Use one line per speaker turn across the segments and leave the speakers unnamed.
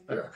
Yeah.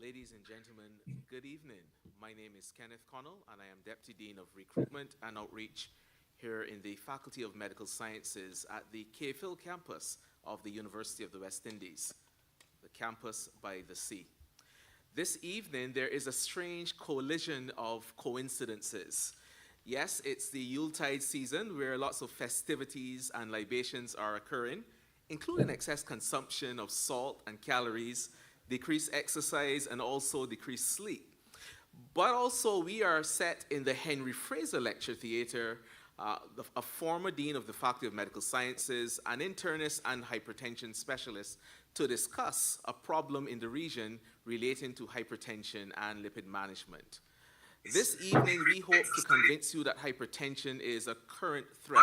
Ladies and gentlemen, good evening. My name is Kenneth Connell, and I am Deputy Dean of Recruitment and Outreach here in the Faculty of Medical Sciences at the Cave Hill campus of the University of the West Indies, the campus by the sea. This evening, there is a strange collision of coincidences. Yes, it's the Yuletide season where lots of festivities and libations are occurring, including excess consumption of salt and calories, decreased exercise, and also decreased sleep. But also, we are set in the Henry Fraser Lecture Theatre, a former dean of the Faculty of Medical Sciences, an internist and hypertension specialist, to discuss a problem in the region relating to hypertension and lipid management. This evening, we hope to convince you that hypertension is a current threat,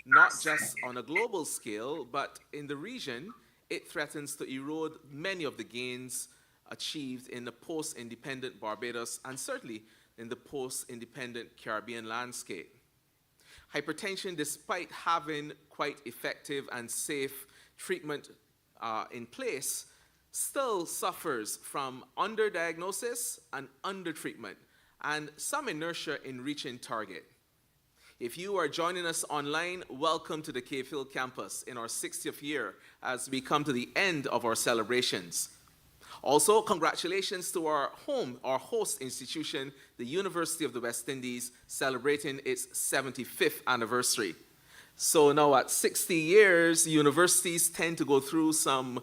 not just on a global scale, but in the region. It threatens to erode many of the gains achieved in the post-independent Barbados and certainly in the post-independent Caribbean landscape. Hypertension, despite having quite effective and safe treatment in place, still suffers from underdiagnosis and undertreatment and some inertia in reaching target. If you are joining us online, welcome to the Cave Hill campus in our 60th year as we come to the end of our celebrations. Also, congratulations to our host institution, the University of the West Indies, celebrating its 75th anniversary. So now at 60 years, universities tend to go through some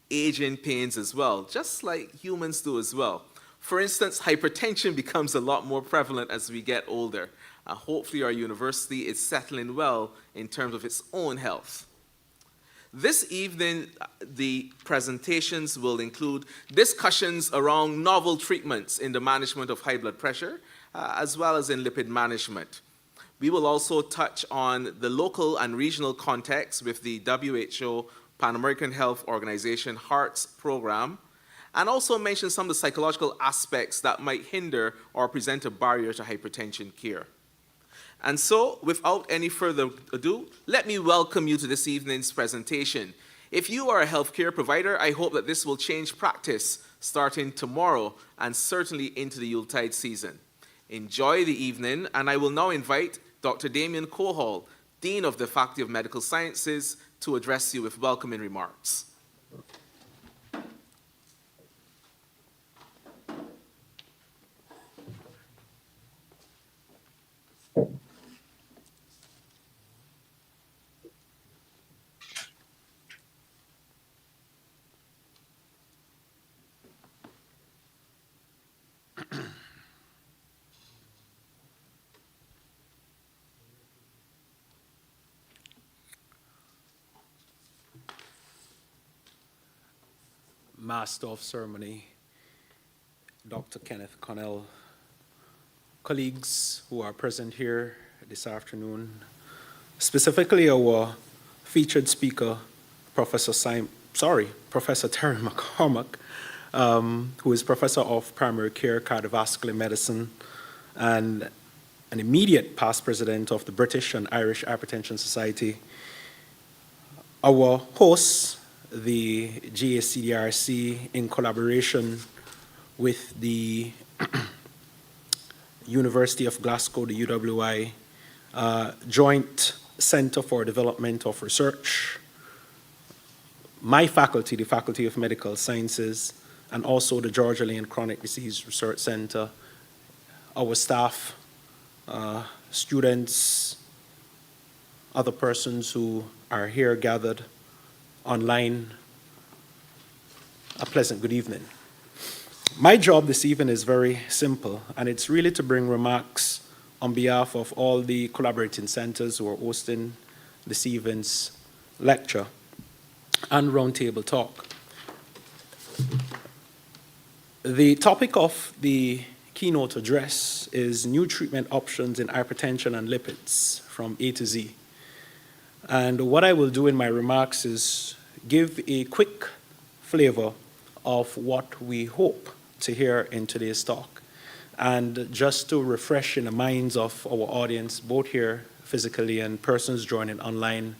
aging pains as well, just like humans do as well. For instance, hypertension becomes a lot more prevalent as we get older. Hopefully our university is settling well in terms of its own health. This evening, the presentations will include discussions around novel treatments in the management of high blood pressure, as well as in lipid management. We will also touch on the local and regional context with the WHO Pan American Health Organization HEARTS program, and also mention some of the psychological aspects that might hinder or present a barrier to hypertension care. And so, without any further ado, let me welcome you to this evening's presentation. If you are a healthcare provider, I hope that this will change practice starting tomorrow and certainly into the Yuletide season. Enjoy the evening, and I will now invite Dr. Damien Cohall, Dean of the Faculty of Medical Sciences, to address you with welcoming remarks.
Master of Ceremony, Dr. Kenneth Connell, colleagues who are present here this afternoon, specifically our featured speaker, Professor Terry McCormack, who is Professor of Primary Care, Cardiovascular Medicine, and an immediate past president of the British and Irish Hypertension Society. Our hosts, the GACDRC, in collaboration with the University of Glasgow, the UWI, Joint Center for Development of Research, my faculty, the Faculty of Medical Sciences, and also the Georgia Lane Chronic Disease Research Center, our staff, students, other persons who are here gathered online, a pleasant good evening. My job this evening is very simple, and it's really to bring remarks on behalf of all the collaborating centers who are hosting this evening's lecture and roundtable talk. The topic of the keynote address is new treatment options in hypertension and lipids from A to Z. And what I will do in my remarks is give a quick flavor of what we hope to hear in today's talk. And just to refresh in the minds of our audience, both here physically and persons joining online,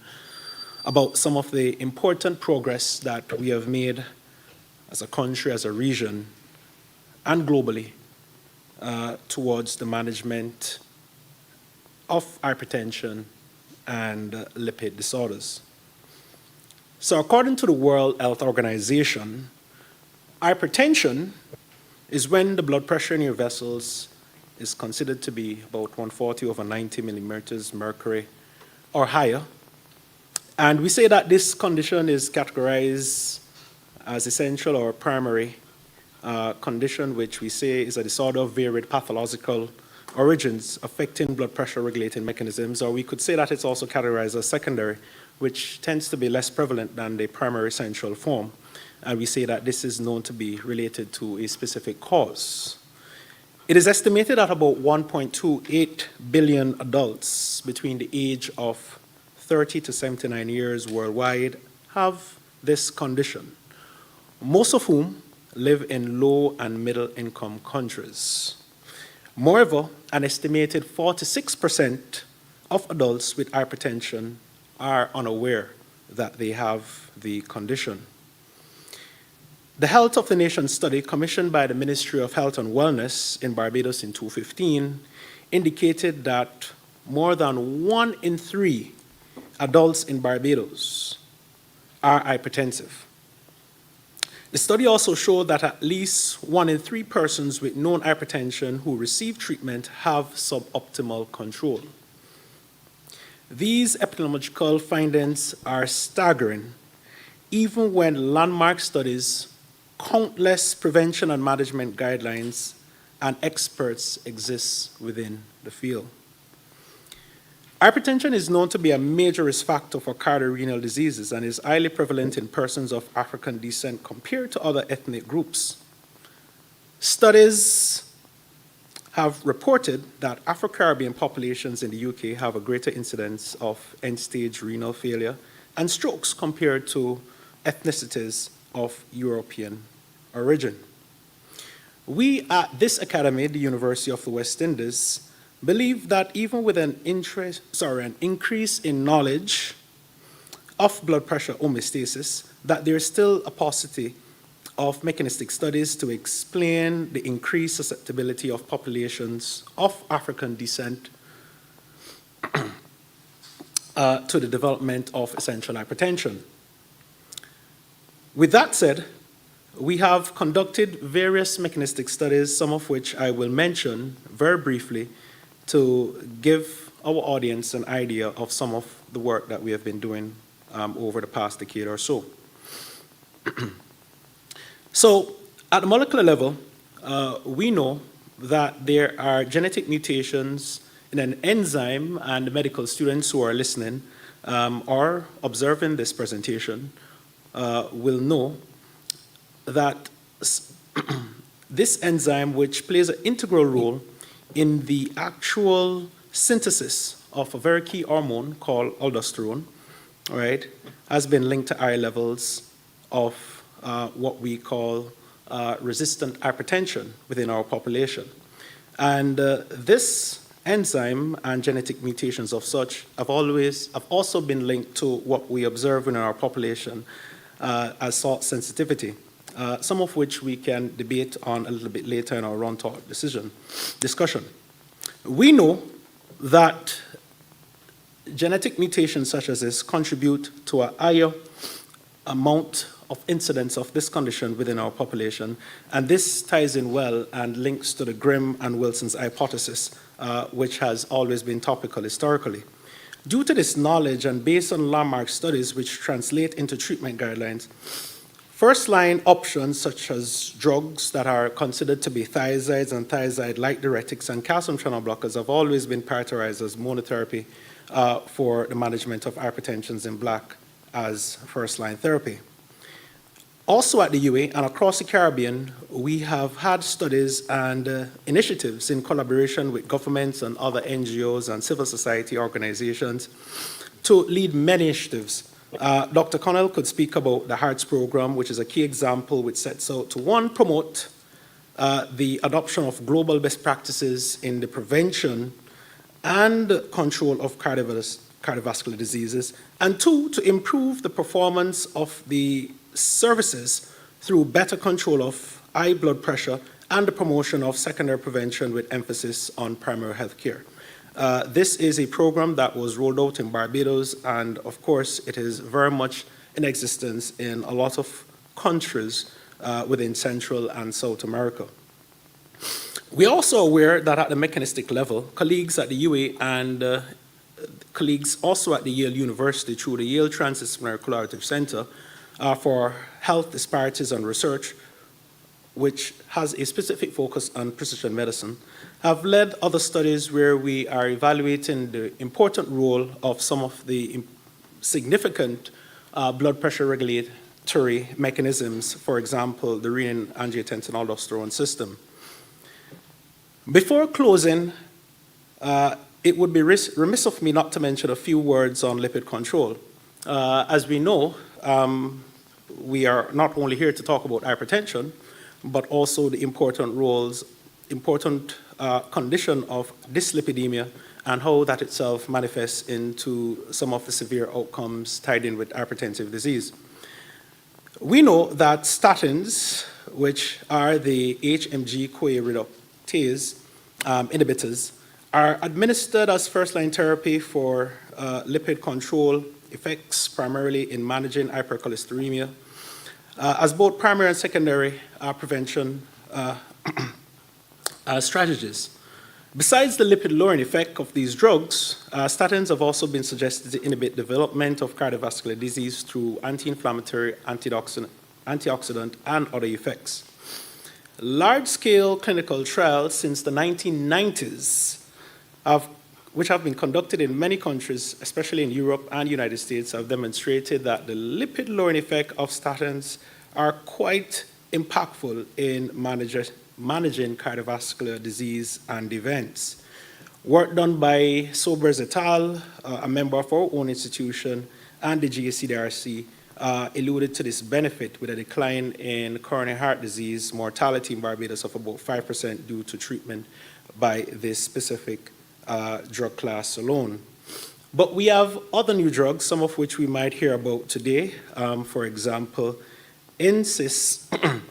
about some of the important progress that we have made as a country, as a region, and globally towards the management of hypertension and lipid disorders. So according to the World Health Organization, hypertension is when the blood pressure in your vessels is considered to be about 140/90 millimeters mercury or higher. And we say that this condition is categorized as essential or primary condition, which we say is a disorder of varied pathological origins affecting blood pressure regulating mechanisms, or we could say that it's also categorized as secondary, which tends to be less prevalent than the primary central form. And we say that this is known to be related to a specific cause. It is estimated that about 1.28 billion adults between the age of 30 to 79 years worldwide have this condition, most of whom live in low and middle income countries. Moreover, an estimated 46% of adults with hypertension are unaware that they have the condition. The Health of the Nation study commissioned by the Ministry of Health and Wellness in Barbados in 2015 indicated that more than 1 in 3 adults in Barbados are hypertensive. The study also showed that at least 1 in 3 persons with known hypertension who receive treatment have suboptimal control. These epidemiological findings are staggering, even when landmark studies, countless prevention and management guidelines, and experts exist within the field. Hypertension is known to be a major risk factor for cardiorenal diseases and is highly prevalent in persons of African descent compared to other ethnic groups. Studies have reported that Afro-Caribbean populations in the UK have a greater incidence of end-stage renal failure and strokes compared to ethnicities of European origin. We at this academy, the University of the West Indies, believe that even with an increase in knowledge of blood pressure homeostasis, that there is still a paucity of mechanistic studies to explain the increased susceptibility of populations of African descent to the development of essential hypertension. With that said, we have conducted various mechanistic studies, some of which I will mention very briefly to give our audience an idea of some of the work that we have been doing over the past decade or so. So, at the molecular level, we know that there are genetic mutations in an enzyme, and medical students who are listening or observing this presentation will know that this enzyme, which plays an integral role in the actual synthesis of a very key hormone called aldosterone, right, has been linked to high levels of what we call resistant hypertension within our population. And this enzyme and genetic mutations of such have also been linked to what we observe in our population as salt sensitivity, some of which we can debate on a little bit later in our round-table discussion. We know that genetic mutations such as this contribute to a higher amount of incidence of this condition within our population, and this ties in well and links to the Grimm and Wilson's hypothesis, which has always been topical historically. Due to this knowledge and based on landmark studies which translate into treatment guidelines, first-line options such as drugs that are considered to be thiazides and thiazide-like diuretics and calcium channel blockers have always been prioritized as monotherapy for the management of hypertension in Black as first-line therapy. Also at the UA and across the Caribbean, we have had studies and initiatives in collaboration with governments and other NGOs and civil society organizations to lead many initiatives. Dr. Connell could speak about the HEARTS program, which is a key example which sets out to, one, promote the adoption of global best practices in the prevention and control of cardiovascular diseases, and two, to improve the performance of the services through better control of high blood pressure and the promotion of secondary prevention with emphasis on primary health care. This is a program that was rolled out in Barbados, and of course, it is very much in existence in a lot of countries within Central and South America. We are also aware that at the mechanistic level, colleagues at the UA and colleagues also at the Yale University through the Yale Transdisciplinary Collaborative Center for Health Disparities and Research, which has a specific focus on precision medicine, have led other studies where we are evaluating the important role of some of the significant blood pressure regulatory mechanisms, for example, the renin-angiotensin-aldosterone system. Before closing, it would be remiss of me not to mention a few words on lipid control. As we know, we are not only here to talk about hypertension, but also the important condition of dyslipidemia and how that itself manifests into some of the severe outcomes tied in with hypertensive disease. We know that statins, which are the HMG-CoA reductase inhibitors, are administered as first-line therapy for lipid control effects, primarily in managing hypercholesterolemia, as both primary and secondary prevention strategies. Besides the lipid-lowering effect of these drugs, statins have also been suggested to inhibit development of cardiovascular disease through anti-inflammatory, antioxidant, and other effects. Large-scale clinical trials since the 1990s, which have been conducted in many countries, especially in Europe and United States, have demonstrated that the lipid-lowering effect of statins are quite impactful in managing cardiovascular disease and events. Work done by Sobers et al., a member of our own institution, and the GACDRC alluded to this benefit with a decline in coronary heart disease mortality in Barbados of about 5% due to treatment by this specific drug class alone. But we have other new drugs, some of which we might hear about today. For example, inclisiran,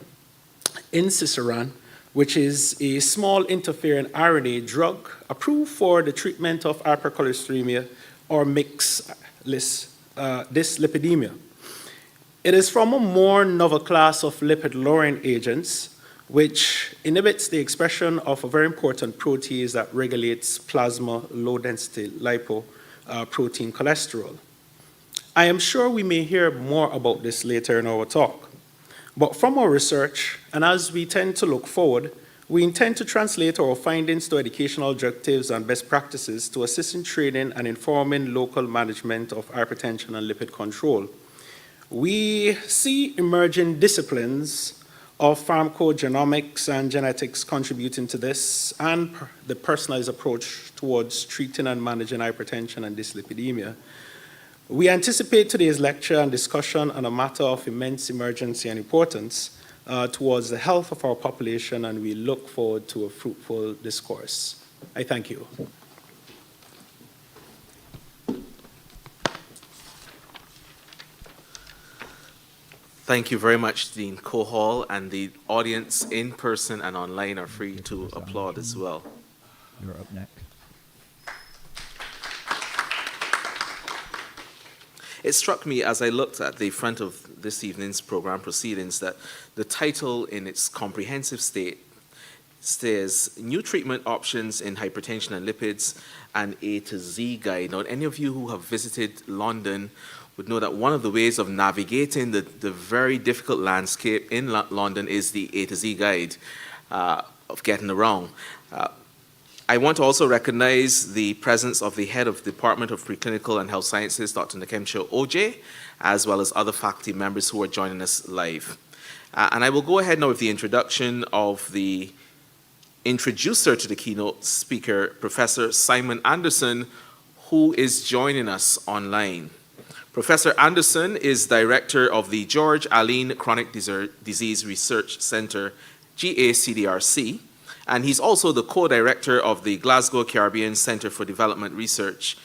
which is a small interferon RNA drug approved for the treatment of hypercholesterolemia or mixed dyslipidemia. It is from a more novel class of lipid-lowering agents, which inhibits the expression of a very important protease that regulates plasma low-density lipoprotein cholesterol. I am sure we may hear more about this later in our talk. But from our research, and as we tend to look forward, we intend to translate our findings to educational objectives and best practices to assist in training and informing local management of hypertension and lipid control. We see emerging disciplines of pharmacogenomics and genetics contributing to this, and the personalized approach towards treating and managing hypertension and dyslipidemia. We anticipate today's lecture and discussion on a matter of immense emergency and importance towards the health of our population, and we look forward to a fruitful discourse. I thank you.
Thank you very much, Dean Cohall, and the audience in person and online are free to applaud as well.
You're up next.
It struck me as I looked at the front of this evening's program proceedings that the title in its comprehensive state says New Treatment Options in Hypertension and Lipids, an A to Z Guide. Now, any of you who have visited London would know that one of the ways of navigating the very difficult landscape in London is the A to Z Guide of getting around. I want to also recognize the presence of the head of the Department of Preclinical and Health Sciences, Dr. Nakemcho Oje, as well as other faculty members who are joining us live. And I will go ahead now with the introduction of the introducer to the keynote speaker, Professor Simon Anderson, who is joining us online. Professor Anderson is director of the George Allen Chronic Disease Research Center, GACDRC, and he's also the co-director of the Glasgow Caribbean Centre for Development Research,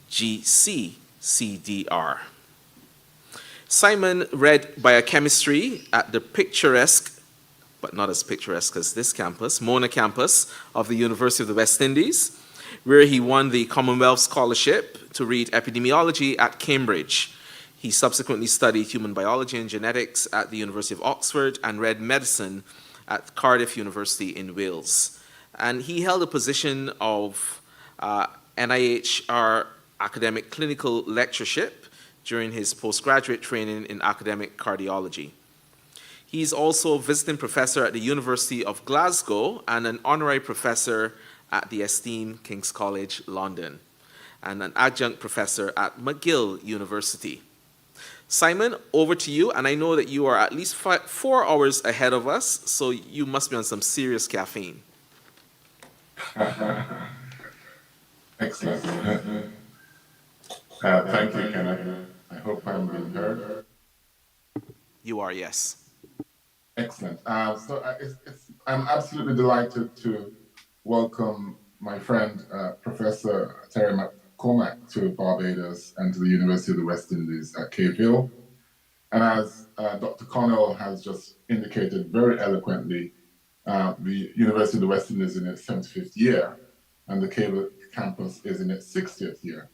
GCCDR. Simon read biochemistry at the picturesque but not as picturesque as this campus, Mona campus of the University of the West Indies, where he won the Commonwealth Scholarship to read epidemiology at Cambridge. He subsequently studied human biology and genetics at the University of Oxford and read medicine at Cardiff University in Wales. And he held a position of NIHR academic clinical lectureship during his postgraduate training in academic cardiology. He's also a visiting professor at the University of Glasgow and an honorary professor at the esteemed King's College London, and an adjunct professor at McGill University. Simon, over to you, and I know that you are at least 4 hours ahead of us, so you must be on some serious caffeine.
Excellent. Thank you, Kenneth. I hope I'm being heard.
You are, yes.
Excellent. I'm absolutely delighted to welcome my friend, Professor Terry McCormack, to Barbados and to the University of the West Indies at Cave Hill. And as Dr. Connell has just indicated very eloquently, the University of the West Indies is in its 75th year, and the Cave Hill campus is in its 60th year.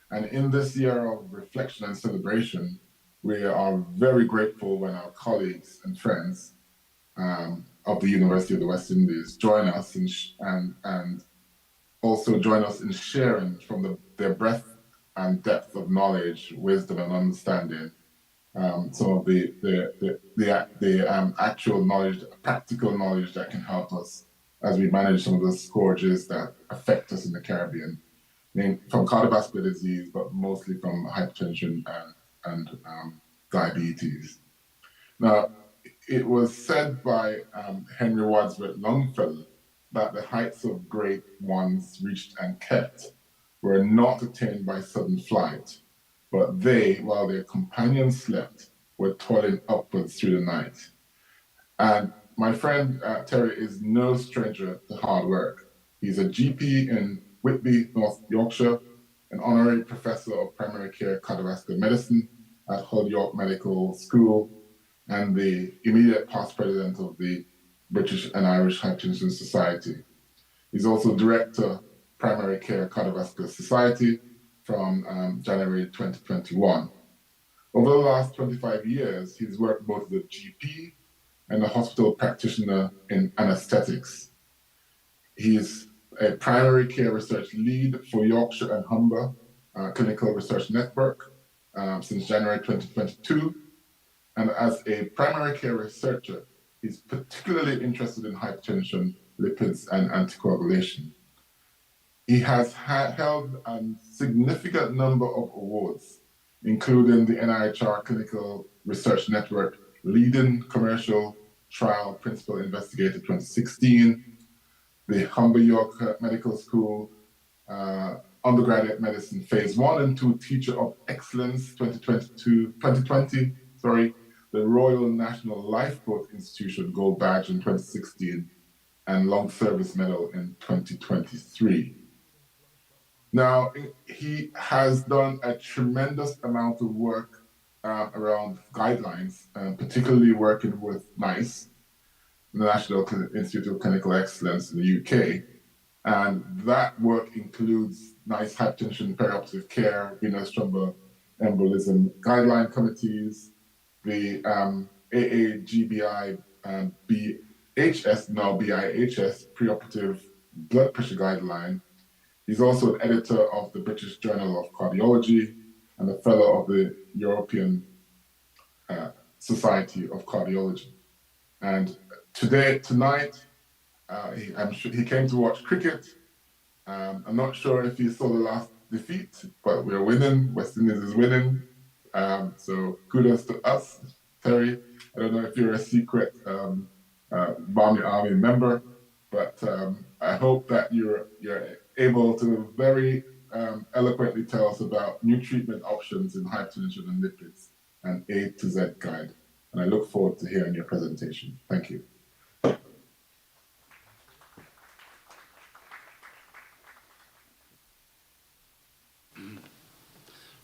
And in this year of reflection and celebration, we are very grateful when our colleagues and friends of the University of the West Indies join us and also join us in sharing from their breadth and depth of knowledge, wisdom, and understanding some of the actual knowledge, practical knowledge that can help us as we manage some of the scourges that affect us in the Caribbean, from cardiovascular disease, but mostly from hypertension and diabetes. Now, it was said by Henry Wadsworth Longfellow that the heights of great ones reached and kept were not attained by sudden flight, but they, while their companions slept, were toiling upwards through the night. And my friend Terry is no stranger to hard work. He's a GP in Whitby, North Yorkshire, an honorary professor of primary care cardiovascular medicine at Hull York Medical School, and the immediate past president of the British and Irish Hypertension Society. He's also director, Primary Care Cardiovascular Society from January 2021. Over the last 25 years, he's worked both as a GP and a hospital practitioner in anesthetics. He's a primary care research lead for Yorkshire and Humber Clinical Research Network since January 2022. And as a primary care researcher, he's particularly interested in hypertension, lipids, and anticoagulation. He has held a significant number of awards, including the NIHR Clinical Research Network Leading Commercial Trial Principal Investigator 2016, the Humber York Medical School Undergraduate Medicine Phase 1 and 2 Teacher of Excellence 2020, the Royal National Lifeboat Institution Gold Badge in 2016, and Long Service Medal in 2023. Now, he has done a tremendous amount of work around guidelines, particularly working with NICE, the National Institute of Clinical Excellence in the UK. And that work includes NICE hypertension perioperative care, venous thromboembolism guideline committees, the AAGBI BHS, now BIHS preoperative blood pressure guideline. He's also an editor of the British Journal of Cardiology and a fellow of the European Society of Cardiology. And tonight, I'm sure he came to watch cricket. I'm not sure if he saw the last defeat, but we're winning. West Indies is winning. So kudos to us, Terry. I don't know if you're a secret Barmy Army member, but I hope that you're able to very eloquently tell us about new treatment options in hypertension and lipids and A to Z guide. And I look forward to hearing your presentation. Thank you.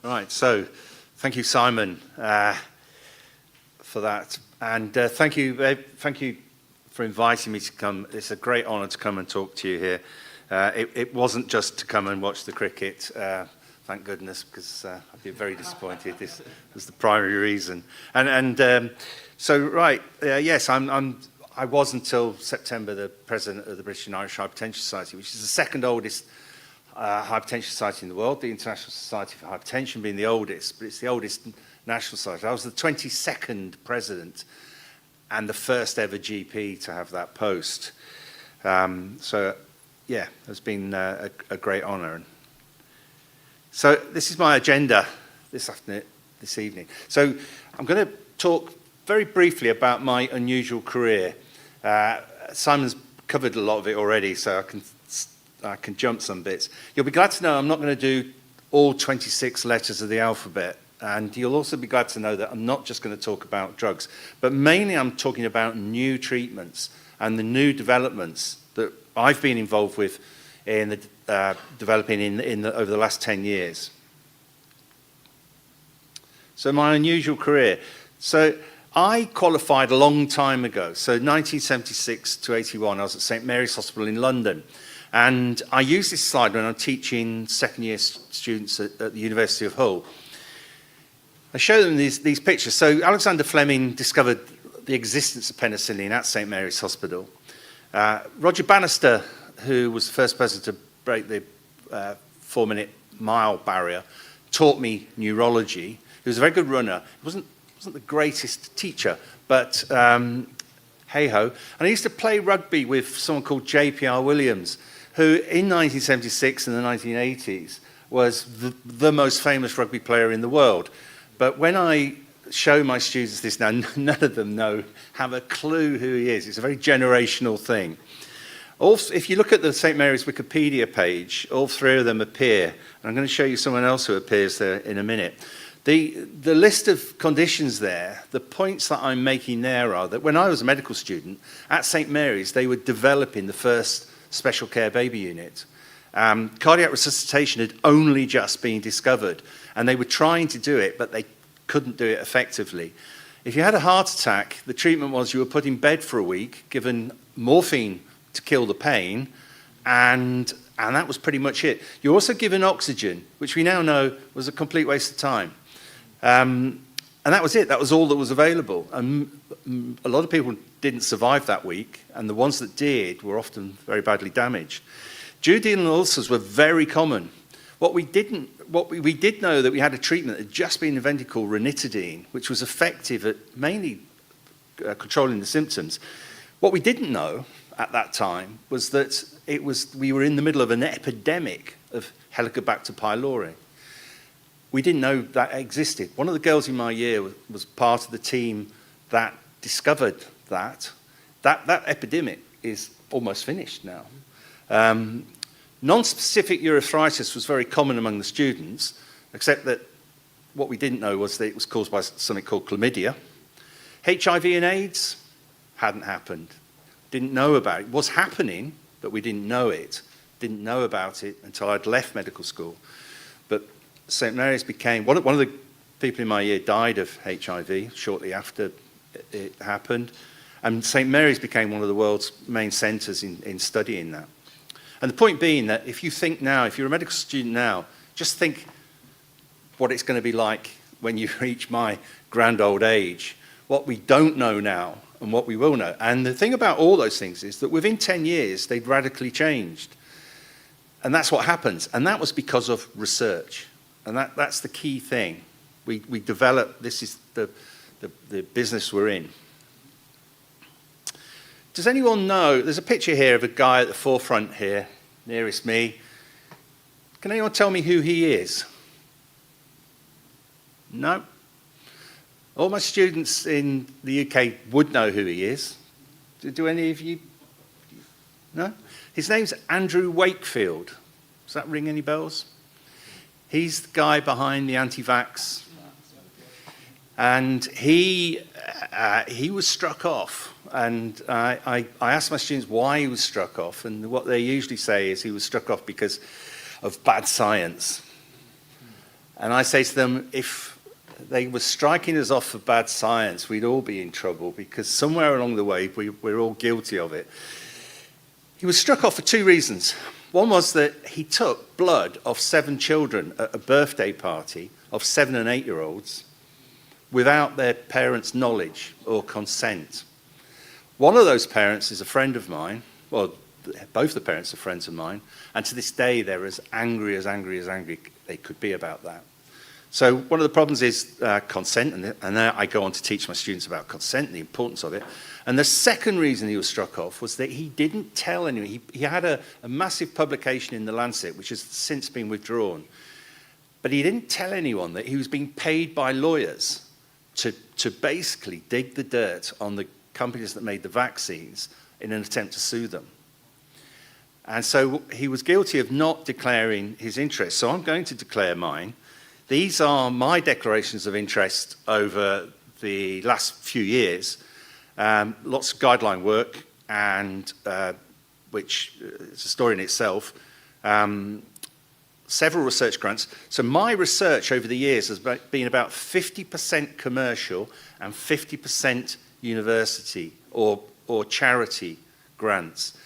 Right, so thank you, Simon, for that, and thank you, for inviting me to come. It's a great honour to come and talk to you here. It wasn't just to come and watch the cricket, thank goodness, because I'd be very disappointed. This was the primary reason. Yes, I was until September the president of the British and Irish Hypertension Society, which is the second oldest hypertension society in the world, the International Society for Hypertension being the oldest, but it's the oldest national society. I was the 22nd president and the first ever GP to have that post. Yeah, it's been a great honour. So this is my agenda this evening. So I'm going to talk very briefly about my unusual career. Simon's covered a lot of it already, so I can jump some bits. You'll be glad to know I'm not going to do all 26 letters of the alphabet, and you'll also be glad to know that I'm not just going to talk about drugs, but mainly I'm talking about new treatments and the new developments that I've been involved with in the developing over the last 10 years. So my unusual career. So I qualified a long time ago. So 1976 to 81, I was at St. Mary's Hospital in London. And I use this slide when I'm teaching second-year students at the University of Hull. I show them these pictures. So Alexander Fleming discovered the existence of penicillin at St. Mary's Hospital. Roger Bannister, who was the first person to break the 4-minute mile barrier, taught me neurology. He was a very good runner. He wasn't the greatest teacher, but hey-ho. And I used to play rugby with someone called J.P.R. Williams, who in 1976 and the 1980s was the most famous rugby player in the world. But when I show my students this now, none of them have a clue who he is. It's a very generational thing. Also, if you look at the St. Mary's Wikipedia page, all three of them appear. And I'm going to show you someone else who appears there in a minute. The list of conditions there, the points that I'm making there are that when I was a medical student at St. Mary's, they were developing the first special care baby unit. Cardiac resuscitation had only just been discovered, and they were trying to do it, but they couldn't do it effectively. If you had a heart attack, the treatment was you were put in bed for a week, given morphine to kill the pain, and that was pretty much it. You were also given oxygen, which we now know was a complete waste of time. And that was it. That was all that was available. And a lot of people didn't survive that week, and the ones that did were often very badly damaged. Duodenal ulcers were very common. We did know that we had a treatment that had just been invented called ranitidine, which was effective at mainly controlling the symptoms. What we didn't know at that time was that we were in the middle of an epidemic of Helicobacter pylori. We didn't know that existed. One of the girls in my year was part of the team that discovered that. That epidemic is almost finished now. Non-specific urethritis was very common among the students, except that what we didn't know was that it was caused by something called chlamydia. HIV and AIDS hadn't happened. Didn't know about it. It was happening, but we didn't know it. Didn't know about it until I'd left medical school. But St. Mary's became, one of the people in my year died of HIV shortly after it happened. And St. Mary's became one of the world's main centres in studying that. And the point being that if you think now, if you're a medical student now, just think what it's going to be like when you reach my grand old age, what we don't know now and what we will know. And the thing about all those things is that within 10 years, they'd radically changed. And that's what happens. And that was because of research. And that's the key thing. We develop, this is the business we're in. Does anyone know, there's a picture here of a guy at the forefront here, nearest me. Can anyone tell me who he is? No? All my students in the UK would know who he is. Do any of you? No? His name's Andrew Wakefield. Does that ring any bells? He's the guy behind the anti-vax. And he was struck off. And I asked my students why he was struck off, and what they usually say is he was struck off because of bad science. And I say to them, if they were striking us off for bad science, we'd all be in trouble because somewhere along the way, we're all guilty of it. He was struck off for two reasons. One was that he took blood of 7 children at a birthday party of 7 and 8-year-olds without their parents' knowledge or consent. One of those parents is a friend of mine. Well, both the parents are friends of mine. And to this day, they're as angry they could be about that. So one of the problems is consent, and now I go on to teach my students about consent and the importance of it. And the second reason he was struck off was that he didn't tell anyone. He had a massive publication in The Lancet, which has since been withdrawn. But he didn't tell anyone that he was being paid by lawyers to basically dig the dirt on the companies that made the vaccines in an attempt to sue them. And so he was guilty of not declaring his interest. So I'm going to declare mine. These are my declarations of interest over the last few years. Lots of guideline work, and which is a story in itself. Several research grants. So my research over the years has been about 50% commercial and 50% university or charity grants.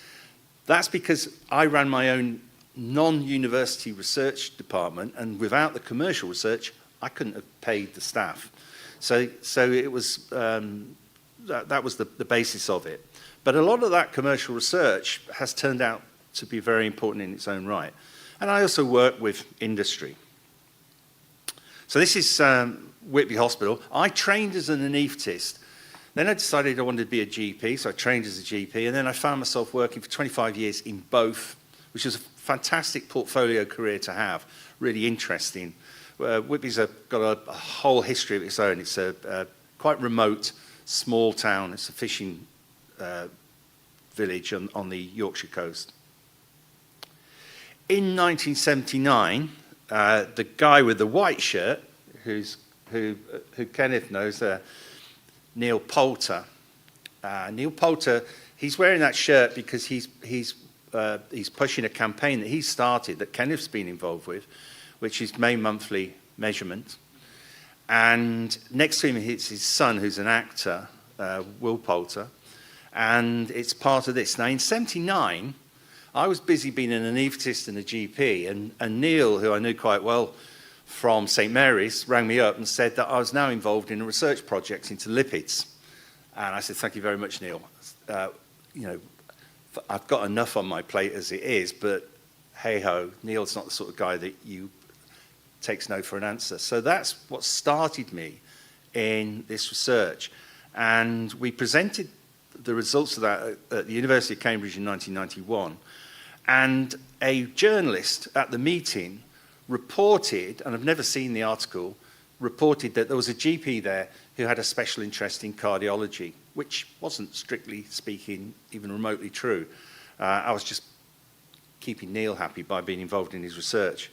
That's because I ran my own non-university research department, and without the commercial research, I couldn't have paid the staff. So it was that was the basis of it. But a lot of that commercial research has turned out to be very important in its own right. And I also work with industry. So this is Whitby Hospital. I trained as an anaesthetist. Then I decided I wanted to be a GP, so I trained as a GP, and then I found myself working for 25 years in both, which was a fantastic portfolio career to have, really interesting. Whitby's got a whole history of its own. It's a quite remote, small town. It's a fishing village on the Yorkshire coast. In 1979, the guy with the white shirt, who Kenneth knows, Neil Poulter. Neil Poulter, he's wearing that shirt because he's pushing a campaign that he started that Kenneth's been involved with, which is May Monthly Measurement. And next to him is his son, who's an actor, Will Poulter, and it's part of this. Now, in '79, I was busy being an anaesthetist and a GP, and Neil, who I knew quite well from St. Mary's, rang me up and said that I was now involved in a research project into lipids. And I said, thank you very much, Neil. I've got enough on my plate as it is, but hey-ho, Neil's not the sort of guy that takes no for an answer. So that's what started me in this research. And we presented the results of that at the University of Cambridge in 1991. And a journalist at the meeting reported, and I've never seen the article, reported that there was a GP there who had a special interest in cardiology, which wasn't, strictly speaking, even remotely true. I was just keeping Neil happy by being involved in his research.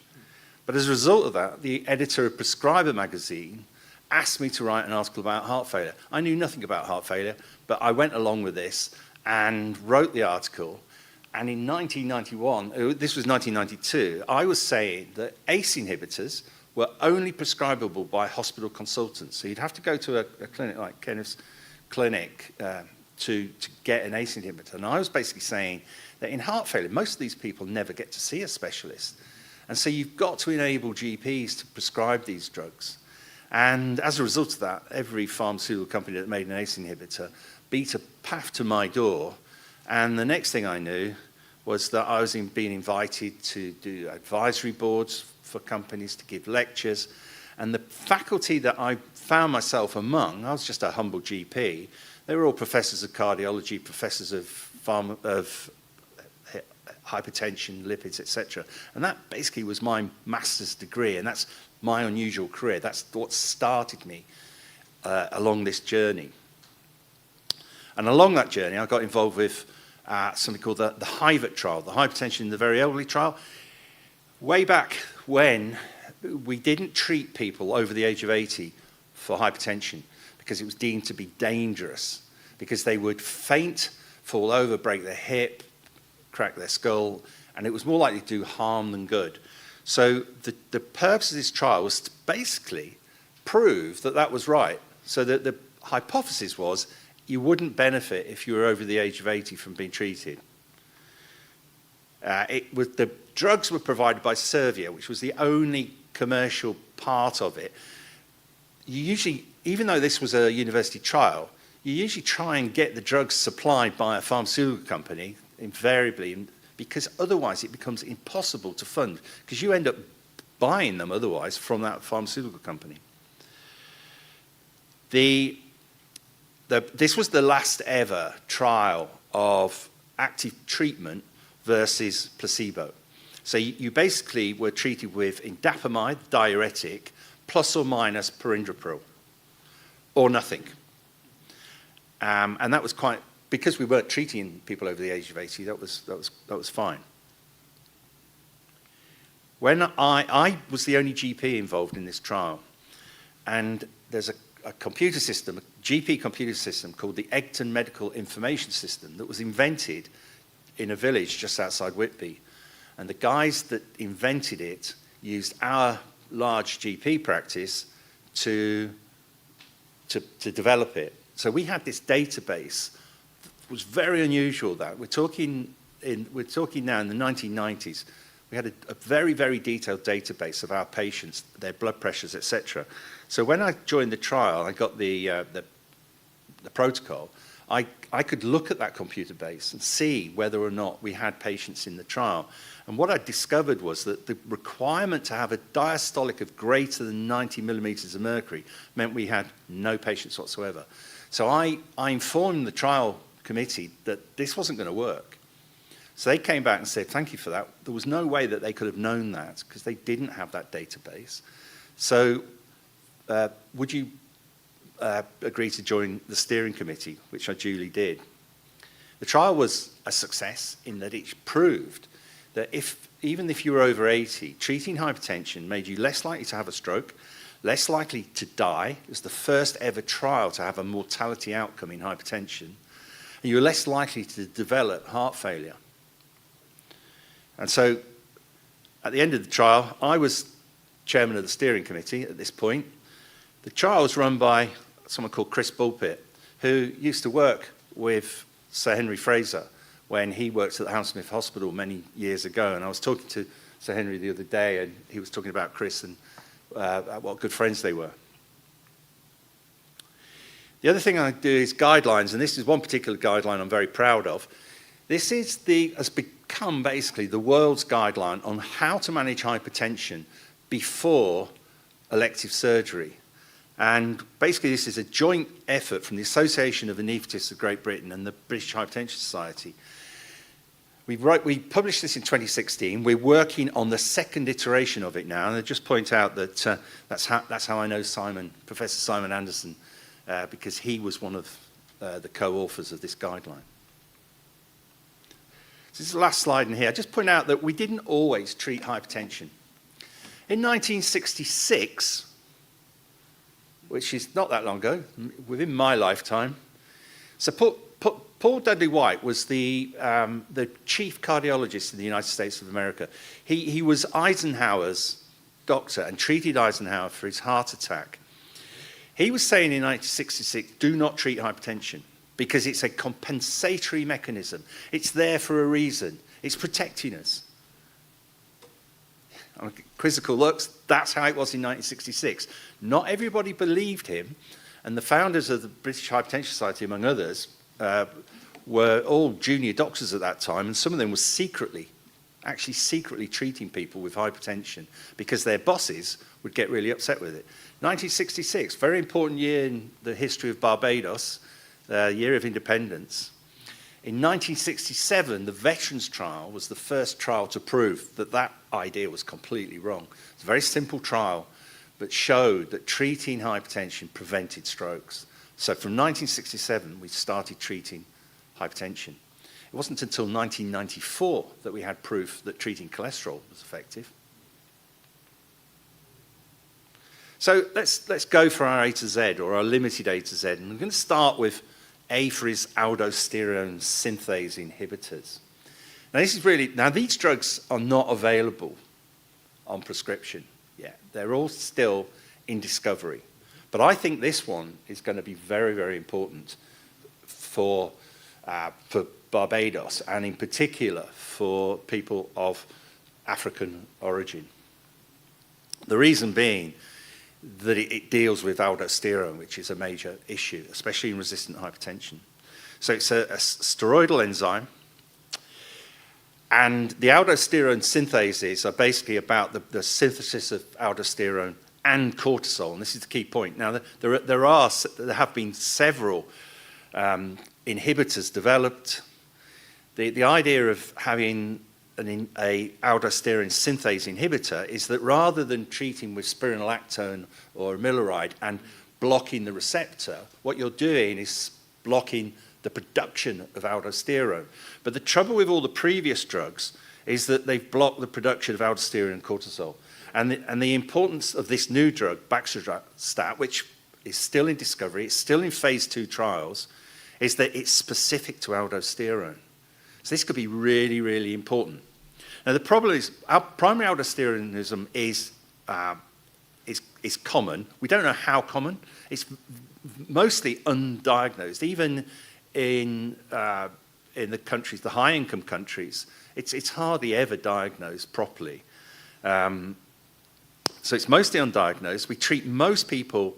But as a result of that, the editor of Prescriber magazine asked me to write an article about heart failure. I knew nothing about heart failure, but I went along with this and wrote the article. And in 1991, this was 1992, I was saying that ACE inhibitors were only prescribable by hospital consultants. So you'd have to go to a clinic like Kenneth's clinic to get an ACE inhibitor. And I was basically saying that in heart failure, most of these people never get to see a specialist. And so you've got to enable GPs to prescribe these drugs. And as a result of that, every pharmaceutical company that made an ACE inhibitor beat a path to my door. And the next thing I knew was that I was being invited to do advisory boards for companies, to give lectures. And the faculty that I found myself among, I was just a humble GP, they were all professors of cardiology, professors of hypertension, lipids, etc. And that basically was my master's degree, and that's my unusual career. That's what started me along this journey. And along that journey, I got involved with something called the HIVET trial, the Hypertension in the Very Elderly trial. Way back when, we didn't treat people over the age of 80 for hypertension because it was deemed to be dangerous, because they would faint, fall over, break their hip, crack their skull, and it was more likely to do harm than good. So the purpose of this trial was to basically prove that that was right. So that the hypothesis was you wouldn't benefit if you were over the age of 80 from being treated. The drugs were provided by Servier, which was the only commercial part of it. You usually, even though this was a university trial, you usually try and get the drugs supplied by a pharmaceutical company, invariably, because otherwise it becomes impossible to fund, because you end up buying them otherwise from that pharmaceutical company. This was the last ever trial of active treatment versus placebo. So you basically were treated with indapamide, diuretic, plus or minus perindopril, or nothing. And that was quite, because we weren't treating people over the age of 80, that was fine. When I was the only GP involved in this trial, and there's a computer system, a GP computer system called the Egton Medical Information System that was invented in a village just outside Whitby. And the guys that invented it used our large GP practice to develop it. So we had this database. It was very unusual that we're talking now in the 1990s. We had a very, very detailed database of our patients, their blood pressures, etc. So when I joined the trial, I got the protocol. I could look at that computer base and see whether or not we had patients in the trial. And what I discovered was that the requirement to have a diastolic of greater than 90 millimeters of mercury meant we had no patients whatsoever. So I informed the trial committee that this wasn't going to work. So they came back and said, thank you for that. There was no way that they could have known that because they didn't have that database. So would you agree to join the steering committee, which I duly did. The trial was a success in that it proved that even if you were over 80, treating hypertension made you less likely to have a stroke, less likely to die. It was the first ever trial to have a mortality outcome in hypertension. And you were less likely to develop heart failure. And so at the end of the trial, I was chairman of the steering committee at this point. The trial was run by someone called Chris Bulpett, who used to work with Sir Henry Fraser when he worked at the Hammersmith Hospital many years ago. And I was talking to Sir Henry the other day, and he was talking about Chris and what good friends they were. The other thing I do is guidelines, and this is one particular guideline I'm very proud of. This has become basically the world's guideline on how to manage hypertension before elective surgery. And basically this is a joint effort from the Association of Anaesthetists of Great Britain and the British Hypertension Society. We published this in 2016. We're working on the second iteration of it now, and I just point out that that's how I know Professor Simon Anderson, because he was one of the co-authors of this guideline. So this is the last slide in here. I just point out that we didn't always treat hypertension. In 1966, which is not that long ago, within my lifetime, so Paul Dudley White was the chief cardiologist in the United States of America. He was Eisenhower's doctor and treated Eisenhower for his heart attack. He was saying in 1966, do not treat hypertension because it's a compensatory mechanism. It's there for a reason. It's protecting us. Quizzical looks, that's how it was in 1966. Not everybody believed him, and the founders of the British Hypertension Society, among others, were all junior doctors at that time, and some of them were actually secretly treating people with hypertension because their bosses would get really upset with it. 1966, very important year in the history of Barbados, year of independence. In 1967, the Veterans Trial was the first trial to prove that that idea was completely wrong. It's a very simple trial, but showed that treating hypertension prevented strokes. So from 1967, we started treating hypertension. It wasn't until 1994 that we had proof that treating cholesterol was effective. So let's go for our A to Z, or our limited A to Z. And we're going to start with A for his aldosterone synthase inhibitors. Now these drugs are not available on prescription yet. They're all still in discovery. But I think this one is going to be very, very important for Barbados, and in particular for people of African origin. The reason being that it deals with aldosterone, which is a major issue, especially in resistant hypertension. So it's a steroidal enzyme, and the aldosterone synthases are basically about the synthesis of aldosterone and cortisol, and this is the key point. Now, there have been several inhibitors developed. The idea of having a aldosterone synthase inhibitor is that rather than treating with spironolactone or amiloride and blocking the receptor, what you're doing is blocking the production of aldosterone. But the trouble with all the previous drugs is that they've blocked the production of aldosterone and cortisol. And the importance of this new drug, baxdrostat, which is still in discovery, it's still in phase 2 trials, is that it's specific to aldosterone. So this could be really, really important. Now, the problem is our primary aldosteronism is common. We don't know how common. It's mostly undiagnosed. Even in the countries, the high-income countries, it's hardly ever diagnosed properly. So it's mostly undiagnosed. We treat most people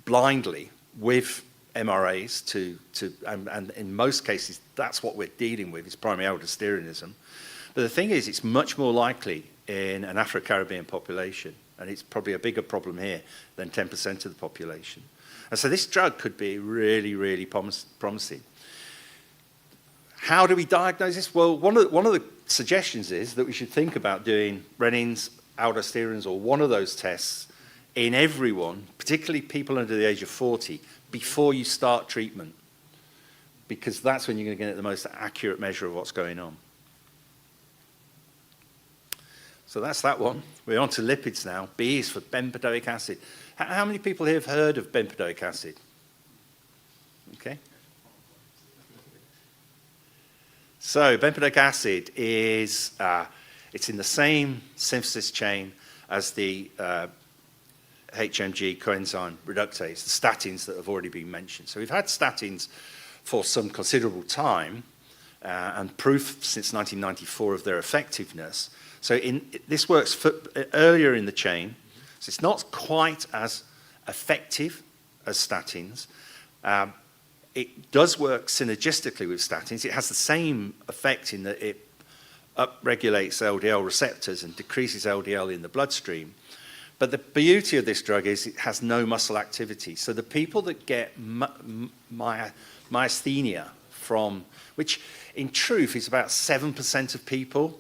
blindly with MRAs and in most cases, that's what we're dealing with, is primary aldosteronism. But the thing is, it's much more likely in an Afro-Caribbean population, and it's probably a bigger problem here than 10% of the population. And so this drug could be really, really promising. How do we diagnose this? Well, one of the suggestions is that we should think about doing renins, aldosterons, or one of those tests in everyone, particularly people under the age of 40, before you start treatment, because that's when you're going to get the most accurate measure of what's going on. So that's that one. We're on to lipids now. B is for bempedoic acid. How many people here have heard of bempedoic acid? Okay. So bempedoic acid is, it's in the same synthesis chain as the HMG coenzyme reductase, the statins that have already been mentioned. So we've had statins for some considerable time, and proof since 1994 of their effectiveness. So this works earlier in the chain, so it's not quite as effective as statins. It does work synergistically with statins. It has the same effect in that it upregulates LDL receptors and decreases LDL in the bloodstream. But the beauty of this drug is it has no muscle activity. So the people that get myasthenia from, which in truth is about 7% of people,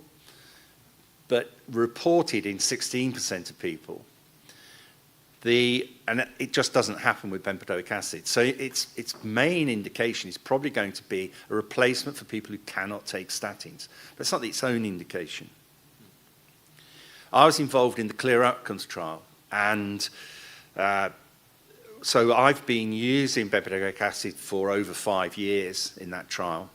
but reported in 16% of people, and it just doesn't happen with bempedoic acid. So its main indication is probably going to be a replacement for people who cannot take statins. But it's not its own indication. I was involved in the Clear Outcomes trial, and so I've been using bempedoic acid for over 5 years in that trial.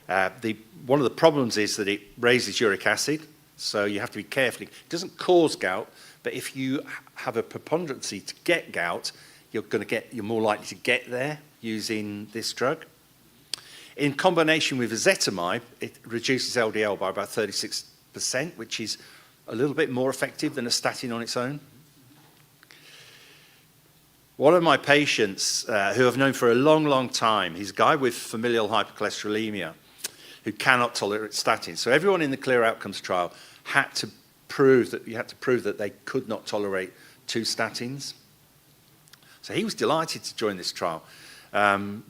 One of the problems is that it raises uric acid, so you have to be careful. It doesn't cause gout, but if you have a preponderancy to get gout, you're more likely to get there using this drug. In combination with ezetimibe, it reduces LDL by about 36%, which is a little bit more effective than a statin on its own. One of my patients who I've known for a long, long time, he's a guy with familial hypercholesterolemia who cannot tolerate statins. So everyone in the Clear Outcomes trial had to prove that they could not tolerate 2 statins. So he was delighted to join this trial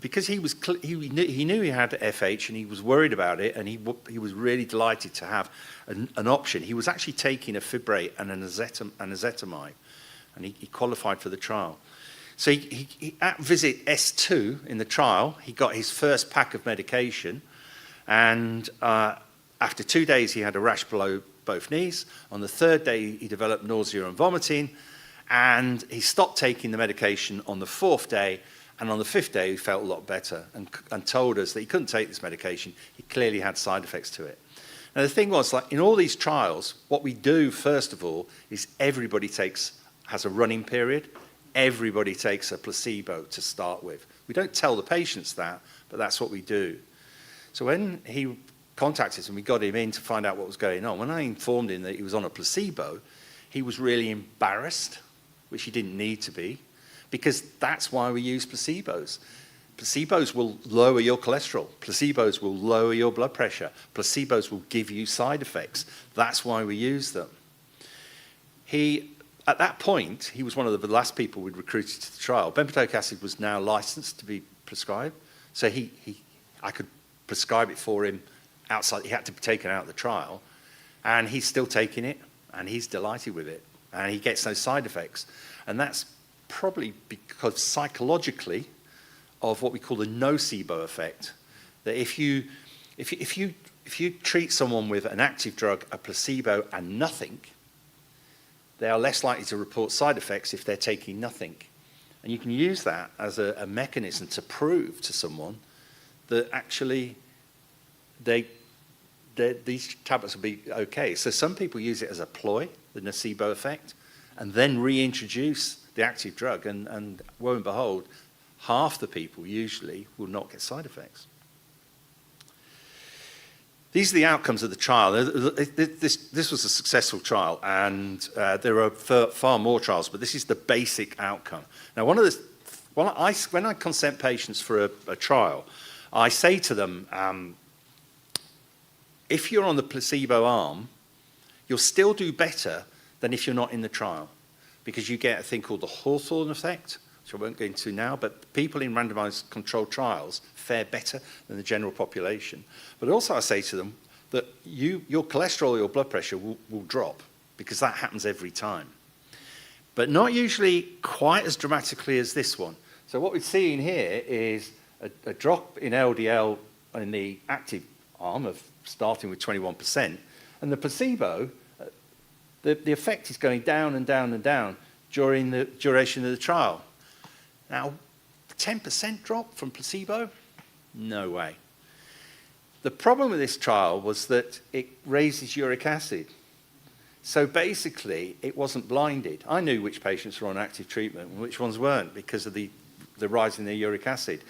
because he knew he had FH and he was worried about it, and he was really delighted to have an option. He was actually taking a fibrate and an ezetimibe, and he qualified for the trial. So he at visit S2 in the trial, he got his first pack of medication, and after 2 days he had a rash below both knees. On the 3rd day he developed nausea and vomiting, and he stopped taking the medication on the 4th day, and on the 5th day he felt a lot better and told us that he couldn't take this medication. He clearly had side effects to it. Now the thing was, like in all these trials, what we do first of all is everybody takes has a running period. Everybody takes a placebo to start with. We don't tell the patients that, but that's what we do. So when he contacted us and we got him in to find out what was going on, when I informed him that he was on a placebo, he was really embarrassed, which he didn't need to be, because that's why we use placebos. Placebos will lower your cholesterol. Placebos will lower your blood pressure. Placebos will give you side effects. That's why we use them. At that point, he was one of the last people we'd recruited to the trial. Bempedoic acid was now licensed to be prescribed, so I could prescribe it for him outside. He had to be taken out of the trial, and he's still taking it, and he's delighted with it, and he gets no side effects. And that's probably because psychologically of what we call the nocebo effect, that if you treat someone with an active drug, a placebo, and nothing, they are less likely to report side effects if they're taking nothing. And you can use that as a mechanism to prove to someone that actually these tablets will be okay. So some people use it as a ploy, the nocebo effect, and then reintroduce the active drug, and lo and behold, half the people usually will not get side effects. These are the outcomes of the trial. This was a successful trial, and there are far more trials, but this is the basic outcome. Now, when I consent patients for a trial, I say to them, if you're on the placebo arm, you'll still do better than if you're not in the trial, because you get a thing called the Hawthorne effect, which I won't go into now, but people in randomized controlled trials fare better than the general population. But also I say to them that your cholesterol, your blood pressure will drop, because that happens every time. But not usually quite as dramatically as this one. So what we're seeing here is a drop in LDL in the active arm of starting with 21%, and the placebo, the effect is going down and down and down during the duration of the trial. Now, 10% drop from placebo? No way. The problem with this trial was that it raises uric acid. So basically, it wasn't blinded. I knew which patients were on active treatment and which ones weren't because of the rise in their uric acid.